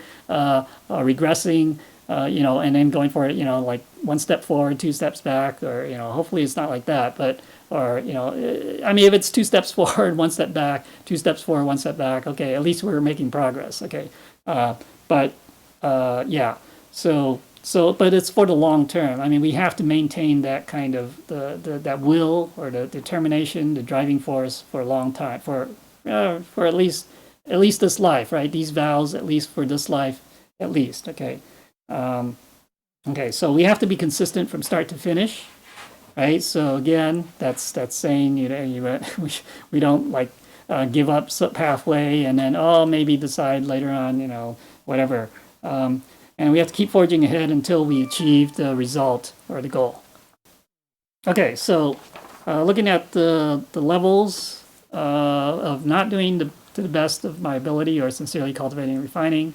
regressing, and then going for it, like 1 step forward, 2 steps back, or hopefully it's not like that, but. Or, if it's 2 steps forward, 1 step back, 2 steps forward, 1 step back, okay, at least we're making progress, okay. Yeah, so, but it's for the long term. I mean, we have to maintain that kind of, that will or the determination, the driving force for a long time, for at least this life, right? These vows, at least for this life, at least, okay. Okay, so we have to be consistent from start to finish. Right, so again, that's saying we don't give up halfway and then maybe decide later on whatever, and we have to keep forging ahead until we achieve the result or the goal. Okay, so looking at the levels of not doing to the best of my ability or sincerely cultivating and refining.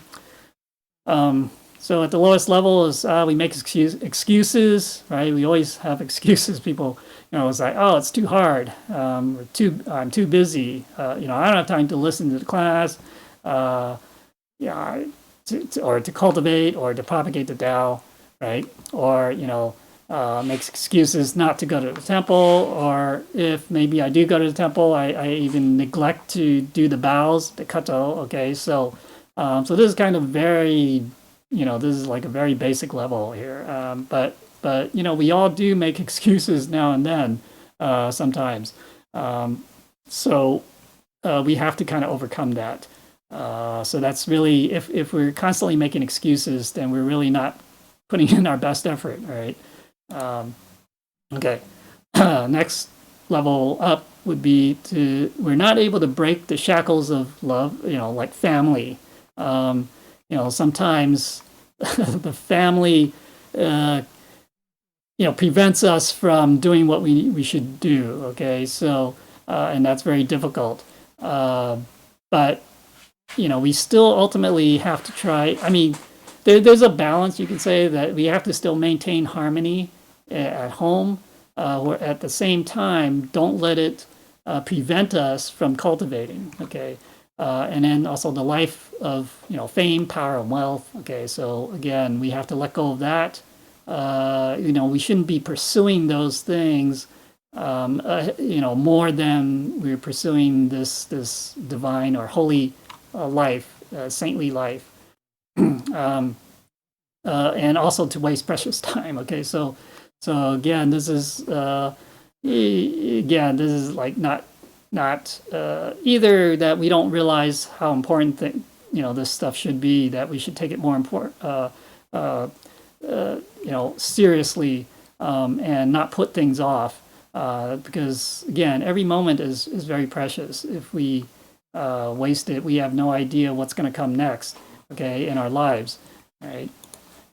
So at the lowest level is we make excuses, right? We always have excuses. People, it's like, oh, it's too hard. I'm too busy. I don't have time to listen to the class. Or to cultivate or to propagate the Tao, right? Or makes excuses not to go to the temple, or if maybe I do go to the temple, I even neglect to do the vows, the kato. Okay, so this is kind of very. This is like a very basic level here. But we all do make excuses now and then, sometimes. So we have to kind of overcome that. So that's really, if we're constantly making excuses, then we're really not putting in our best effort, right? Okay. Next level up would be we're not able to break the shackles of love, like family. Sometimes the family, prevents us from doing what we should do. Okay. So, and that's very difficult. But, we still ultimately have to try. I mean, there's a balance. You can say that we have to still maintain harmony at home, or at the same time, don't let it prevent us from cultivating. Okay. And then also the life of, fame, power, and wealth. Okay. So again, we have to let go of that. We shouldn't be pursuing those things, more than we're pursuing this divine or holy life, saintly life. And also to waste precious time. Okay, so again, this is like not either that we don't realize how important this stuff should be, that we should take it more important, seriously, and not put things off, because again, every moment is very precious. If we waste it, we have no idea what's going to come next. Okay, in our lives, right?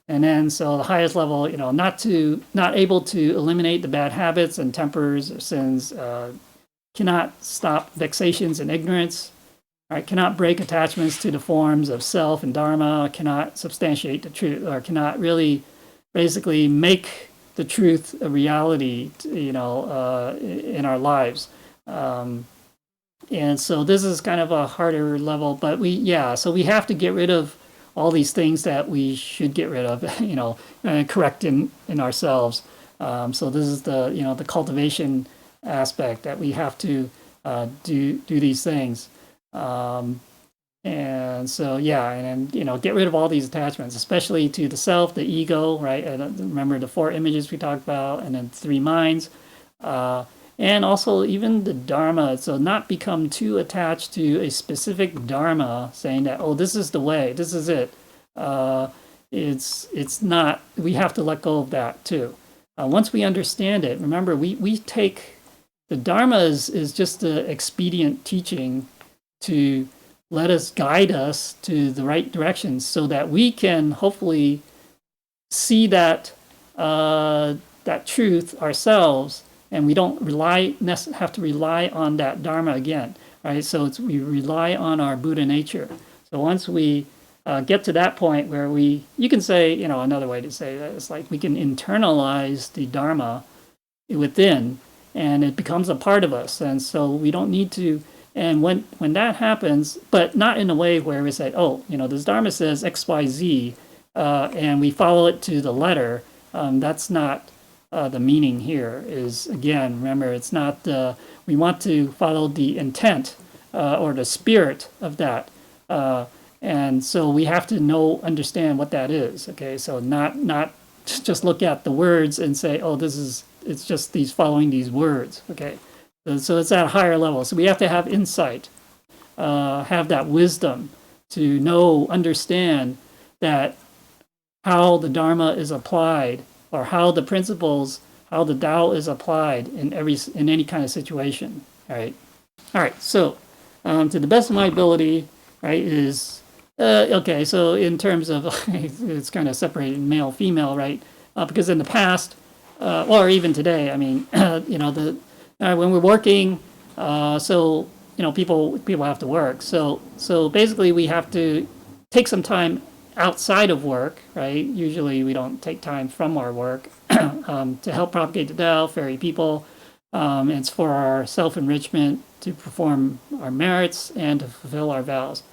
And then, so the highest level, not able to eliminate the bad habits and tempers or sins, cannot stop vexations and ignorance, right? Cannot break attachments to the forms of self and dharma, cannot substantiate the truth, or cannot really basically make the truth a reality, in our lives. And so this is kind of a harder level, but so we have to get rid of all these things that we should get rid of, and correct in ourselves. So this is the cultivation aspect, that we have to do these things. And so, and then, get rid of all these attachments, especially to the self, the ego, right? And remember the 4 images we talked about, and then 3 minds. And also even the dharma, so not become too attached to a specific dharma, saying that, oh, this is the way, this is it. It's not, we have to let go of that too. Once we understand it, remember, we take, the dharma is just the expedient teaching to guide us to the right direction, so that we can hopefully see that truth ourselves, and we don't have to rely on that dharma again, right? So we rely on our Buddha nature. So once we get to that point where you can say, another way to say that is like we can internalize the dharma within, and it becomes a part of us, and so we don't need to. And when that happens, but not in a way where we say, oh, this dharma says X, Y, Z, and we follow it to the letter. That's not the meaning here. Is, again, remember, it's not, we want to follow the intent or the spirit of that. And so we have to understand what that is. Okay, so not just look at the words and say, oh, it's just following these words. Okay, so it's at a higher level. So we have to have insight, have that wisdom to understand that how the Dharma is applied, or how the principles, how the Tao is applied in any kind of situation. All right. So, to the best of my ability, right, is okay. So in terms of it's kind of separated male female, right? Because in the past, or even today, I mean, when we're working, so people have to work. So basically, we have to take some time outside of work, right? Usually we don't take time from our work to help propagate the Tao, ferry people. It's for our self-enrichment, to perform our merits, and to fulfill our vows.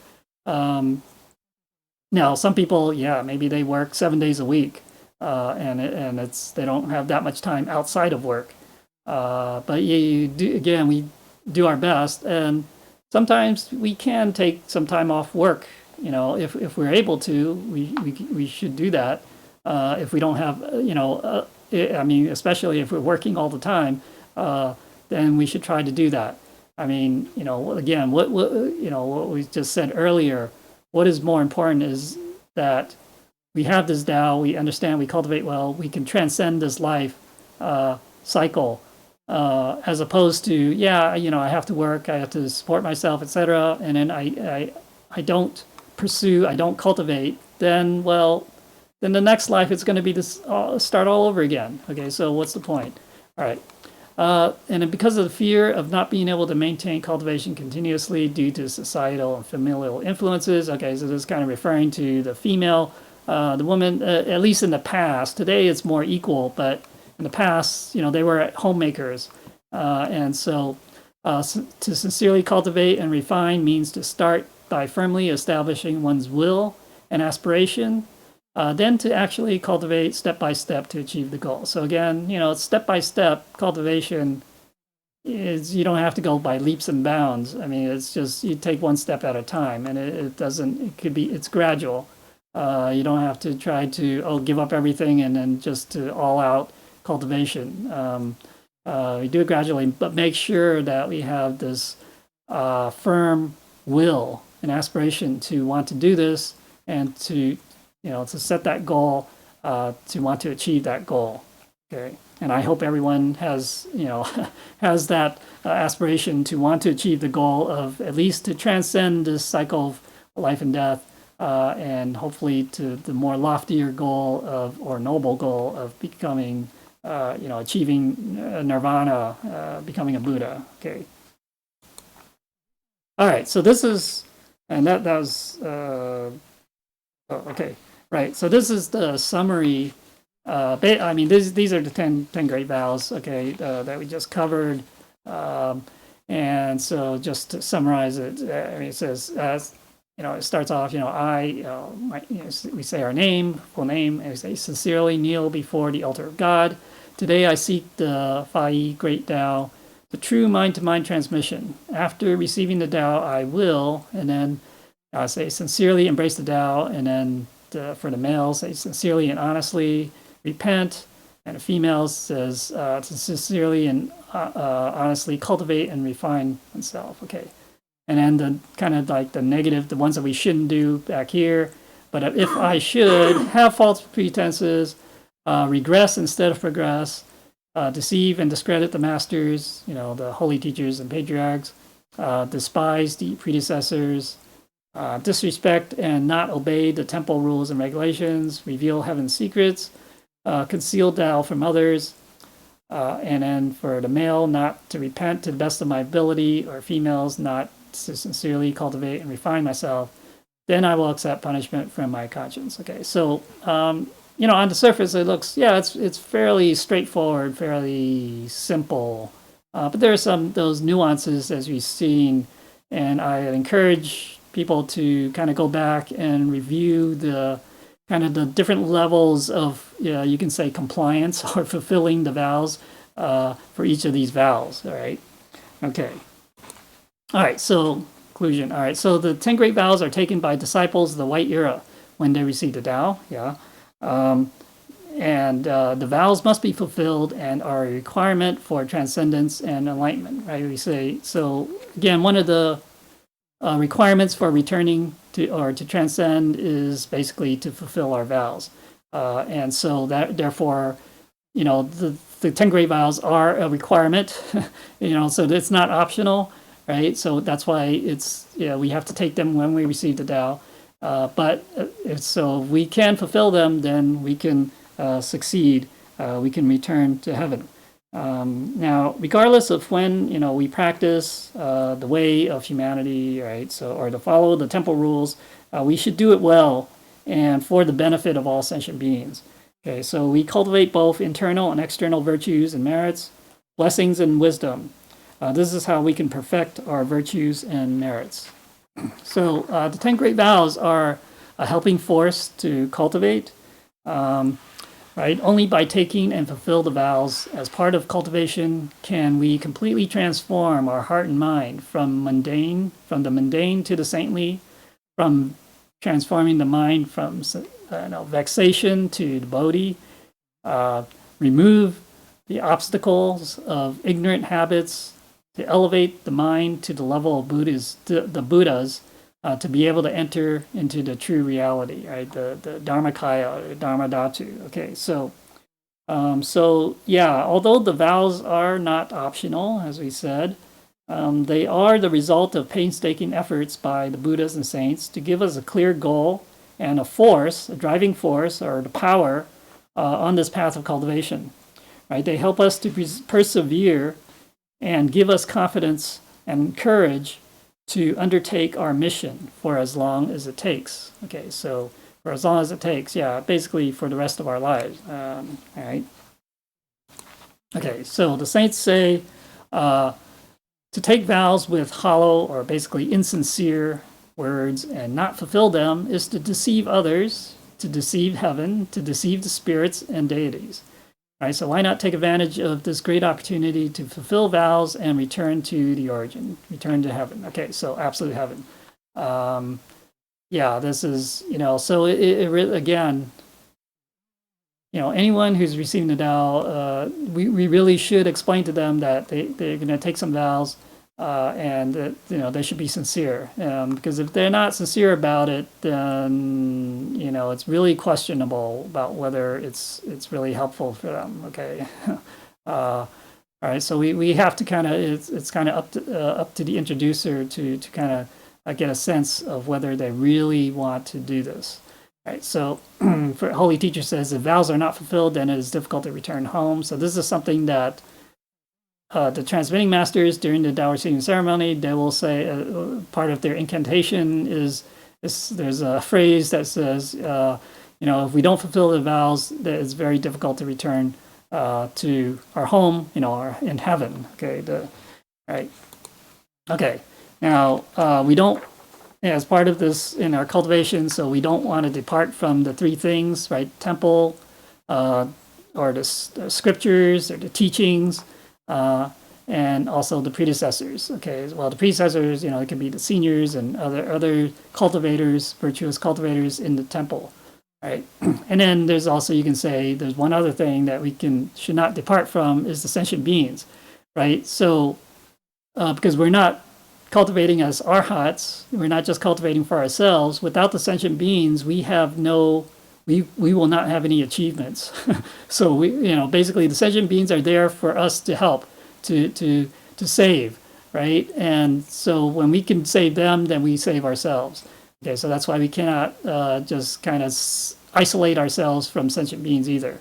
Now, some people, maybe they work 7 days a week, and they don't have that much time outside of work. But we do our best, and sometimes we can take some time off work. If we're able to, we should do that. If we don't have, especially if we're working all the time, then we should try to do that. I mean, again, what we just said earlier, what is more important is that we have this Tao, we understand, we cultivate well, we can transcend this life, cycle, as opposed to, yeah, I have to work, I have to support myself, etc. And then I don't pursue, I don't cultivate, then, well, then the next life it's going to be this start all over again. Okay, so what's the point? All right. And because of the fear of not being able to maintain cultivation continuously due to societal and familial influences. Okay, so this is kind of referring to the female, the woman, at least in the past. Today it's more equal, but in the past, they were homemakers. And so to sincerely cultivate and refine means to start by firmly establishing one's will and aspiration, then to actually cultivate step by step to achieve the goal. So again, step by step cultivation is, you don't have to go by leaps and bounds. I mean, it's just, you take one step at a time, and it's gradual. You don't have to try to, give up everything and then just to all out cultivation. We do it gradually, but make sure that we have this firm will and aspiration to want to do this, and to set that goal, to want to achieve that goal. Okay, and I hope everyone has has that aspiration to want to achieve the goal of at least to transcend this cycle of life and death, and hopefully to the more loftier goal or noble goal of becoming, achieving nirvana, becoming a Buddha. Okay. All right. So this is, and that was. Okay. Right, so this is the summary. I mean, these are the 10 great vows, okay, that we just covered. And so just to summarize it, it says, it starts off, we say our name, full name, and we say, sincerely kneel before the altar of God. Today I seek the Fa'i Great Tao, the true mind-to-mind transmission. After receiving the Tao, I will, and then I say, sincerely embrace the Tao, and then for the males, say sincerely and honestly repent, and the females says to sincerely and honestly cultivate and refine oneself. Okay, and then the kind of like the negative, the ones that we shouldn't do back here. But if I should have false pretenses, regress instead of progress, deceive and discredit the masters, the holy teachers and patriarchs, despise the predecessors, disrespect and not obey the temple rules and regulations, reveal heaven's secrets, conceal Tao from others, and then for the male, not to repent to the best of my ability, or females, not to sincerely cultivate and refine myself, then I will accept punishment from my conscience. Okay, so on the surface it looks, it's fairly straightforward, fairly simple, but there are those nuances as we've seen, and I encourage people to kind of go back and review the kind of the different levels of, you can say compliance or fulfilling the vows for each of these vows. All right. Okay. All right. So conclusion. All right. So the 10 great vows are taken by disciples of the White Era when they receive the Tao. Yeah. And the vows must be fulfilled and are a requirement for transcendence and enlightenment. Right. We say, so again, one of the requirements for returning to or to transcend is basically to fulfill our vows, and so that therefore, the 10 great vows are a requirement, so it's not optional, right? So that's why it's we have to take them when we receive the Tao, but so if we can fulfill them, then we can succeed. We can return to heaven. Now, regardless of when we practice the way of humanity, right? So, or to follow the temple rules, we should do it well and for the benefit of all sentient beings. Okay, so we cultivate both internal and external virtues and merits, blessings and wisdom. This is how we can perfect our virtues and merits. So, the 10 great vows are a helping force to cultivate. Right? Only by taking and fulfill the vows as part of cultivation can we completely transform our heart and mind from the mundane to the saintly, from transforming the mind from vexation to the bodhi, remove the obstacles of ignorant habits, to elevate the mind to the level of the Buddhas, to be able to enter into the true reality, right? The Dharmakaya, or Dharmadhatu. Okay, so So yeah, although the vows are not optional, as we said, they are the result of painstaking efforts by the Buddhas and saints to give us a clear goal and a force, a driving force, or the power on this path of cultivation. Right? They help us to persevere and give us confidence and courage to undertake our mission for as long as it takes. Okay, so for as long as it takes, yeah, basically for the rest of our lives. All right. Okay, so the saints say to take vows with hollow or basically insincere words and not fulfill them is to deceive others, to deceive heaven, to deceive the spirits and deities. Right, so why not take advantage of this great opportunity to fulfill vows and return to the origin, return to heaven? Okay, so absolute heaven. Yeah, this is, so it really, again, anyone who's receiving the Tao, we really should explain to them that they're going to take some vows and that, they should be sincere. Because if they're not sincere about it, then, it's really questionable about whether it's really helpful for them. Okay. All right. So we have to kind of, it's kind of up to the introducer to kind of get a sense of whether they really want to do this. Right, so for Holy Teacher says, if vows are not fulfilled, then it is difficult to return home. So this is something that the transmitting masters during the Tao receiving ceremony, they will say part of their incantation is there's a phrase that says, if we don't fulfill the vows, that it's very difficult to return to our home, in heaven. Okay, right. Okay, now we don't. As part of this in our cultivation, so we don't want to depart from the three things, right? Temple, or the scriptures, or the teachings, and also the predecessors. Okay, well, the predecessors, it can be the seniors and other cultivators, virtuous cultivators in the temple, right? And then there's also, you can say, there's one other thing that we should not depart from is the sentient beings, right? So, because we're not cultivating as arhats, we're not just cultivating for ourselves. Without the sentient beings, we will not have any achievements. So basically the sentient beings are there for us to help, to save, right? And so when we can save them, then we save ourselves. Okay, so that's why we cannot just kind of isolate ourselves from sentient beings either.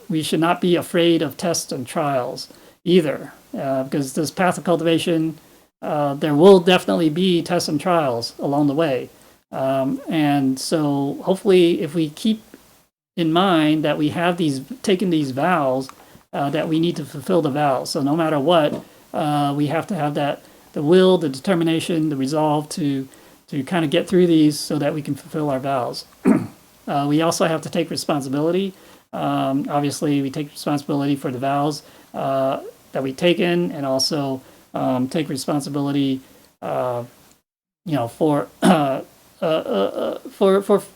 We should not be afraid of tests and trials either. Because this path of cultivation, there will definitely be tests and trials along the way. And so hopefully if we keep in mind that we have taken these vows, that we need to fulfill the vows. So no matter what, we have to have the will, the determination, the resolve to kind of get through these so that we can fulfill our vows. We also have to take responsibility. Obviously, we take responsibility for the vows that we've taken, and also take responsibility, for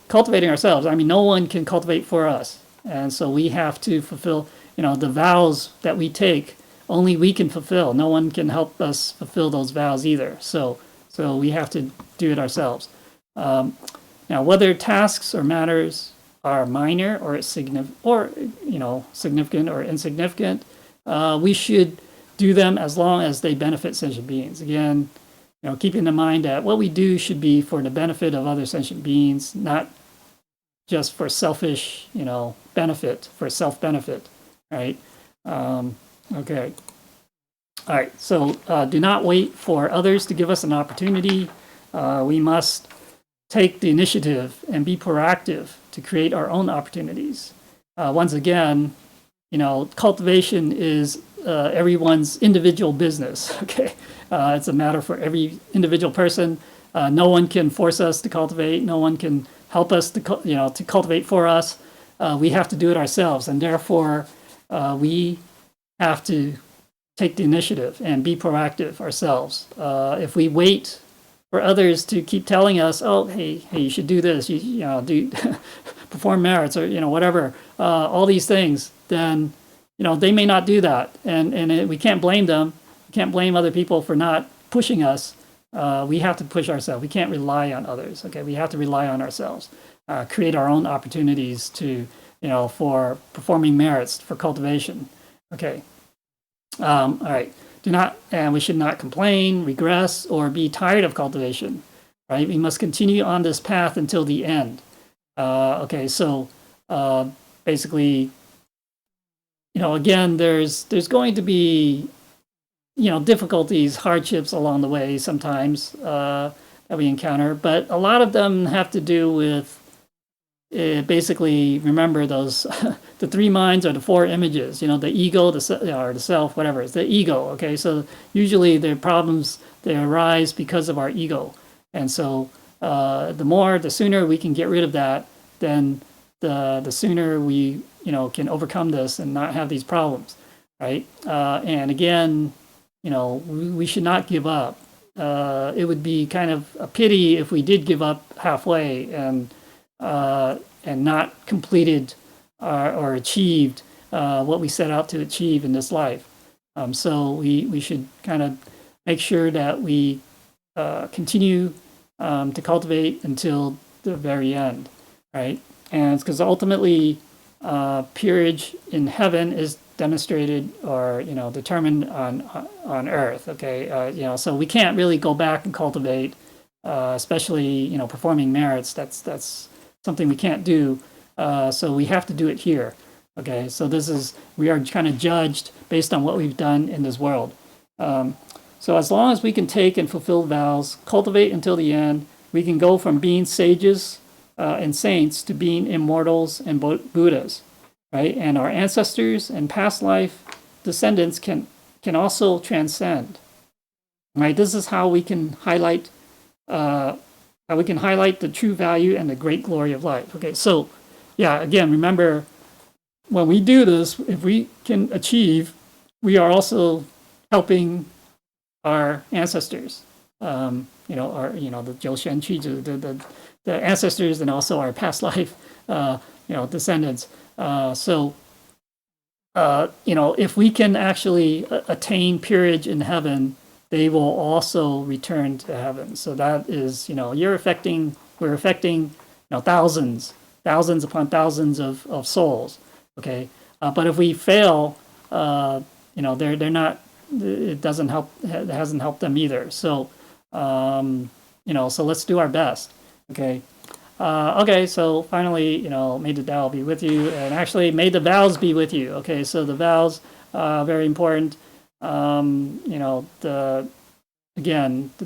cultivating ourselves. I mean, no one can cultivate for us, and so we have to fulfill, the vows that we take. Only we can fulfill. No one can help us fulfill those vows either. So we have to do it ourselves. Now, whether tasks or matters are minor or significant or insignificant, we should do them as long as they benefit sentient beings. Again, keeping in mind that what we do should be for the benefit of other sentient beings, not just for selfish, benefit, for self-benefit, right? Okay. All right, so do not wait for others to give us an opportunity. We must take the initiative and be proactive to create our own opportunities. Once again, cultivation is everyone's individual business. Okay, it's a matter for every individual person. No one can force us to cultivate. No one can help us to cultivate for us. We have to do it ourselves, and therefore we have to take the initiative and be proactive ourselves. If we wait for others to keep telling us, "Oh, hey, you should do this. You do perform merits or whatever," all these things, then they may not do that, and we can't blame them. We can't blame other people for not pushing us. We have to push ourselves. We can't rely on others. Okay, we have to rely on ourselves. create our own opportunities to, for performing merits, for cultivation. Okay. All right. We should not complain, regress, or be tired of cultivation. Right? We must continue on this path until the end. Okay. So basically, again, there's going to be difficulties, hardships along the way sometimes that we encounter, but a lot of them have to do with basically, remember those the three minds or the four images, the ego, or the self, whatever. It's the ego. Okay, so usually the problems, they arise because of our ego, and so the sooner we can get rid of that, then the sooner we can overcome this and not have these problems, right? And again, we should not give up. It would be kind of a pity if we did give up halfway and not completed or achieved what we set out to achieve in this life. So we should kind of make sure that we continue to cultivate until the very end, right? And it's because ultimately peerage in heaven is demonstrated or determined on earth. Okay, so we can't really go back and cultivate, especially performing merits. That's something we can't do. So we have to do it here. Okay, so we are kind of judged based on what we've done in this world. So as long as we can take and fulfill vows, cultivate until the end, we can go from being sages and saints to being immortals and Buddhas. Right? And our ancestors and past life descendants can also transcend. Right? This is how we can highlight the true value and the great glory of life. Okay, so yeah, again, remember when we do this, if we can achieve, we are also helping our ancestors. The Zhou Xuan Qi, the ancestors, and also our past life descendants. If we can actually attain peerage in heaven, they will also return to heaven. So that is, we're affecting, thousands upon thousands of souls. Okay. But if we fail, they're not, it doesn't help, it hasn't helped them either. So, so let's do our best. Okay. Okay, so finally, may the Tao be with you, and actually, may the vows be with you. Okay, so the vows, very important. The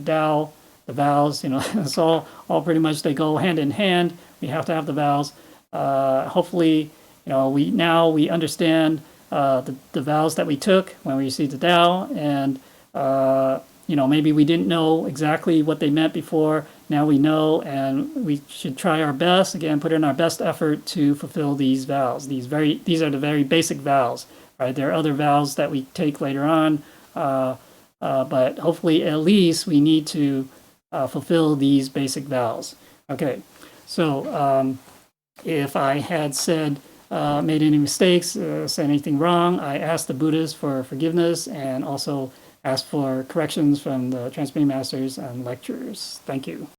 Tao, the vows, it's all pretty much, they go hand in hand. We have to have the vows. Hopefully, we understand the vows that we took when we received the Tao, and maybe we didn't know exactly what they meant before. Now we know, and we should try our best, again, put in our best effort to fulfill these vows. These are the very basic vows, right? There are other vows that we take later on, but hopefully at least we need to fulfill these basic vows. Okay, so if I had made any mistakes, said anything wrong, I ask the Buddhas for forgiveness, and also ask for corrections from the transmitting masters and lecturers. Thank you.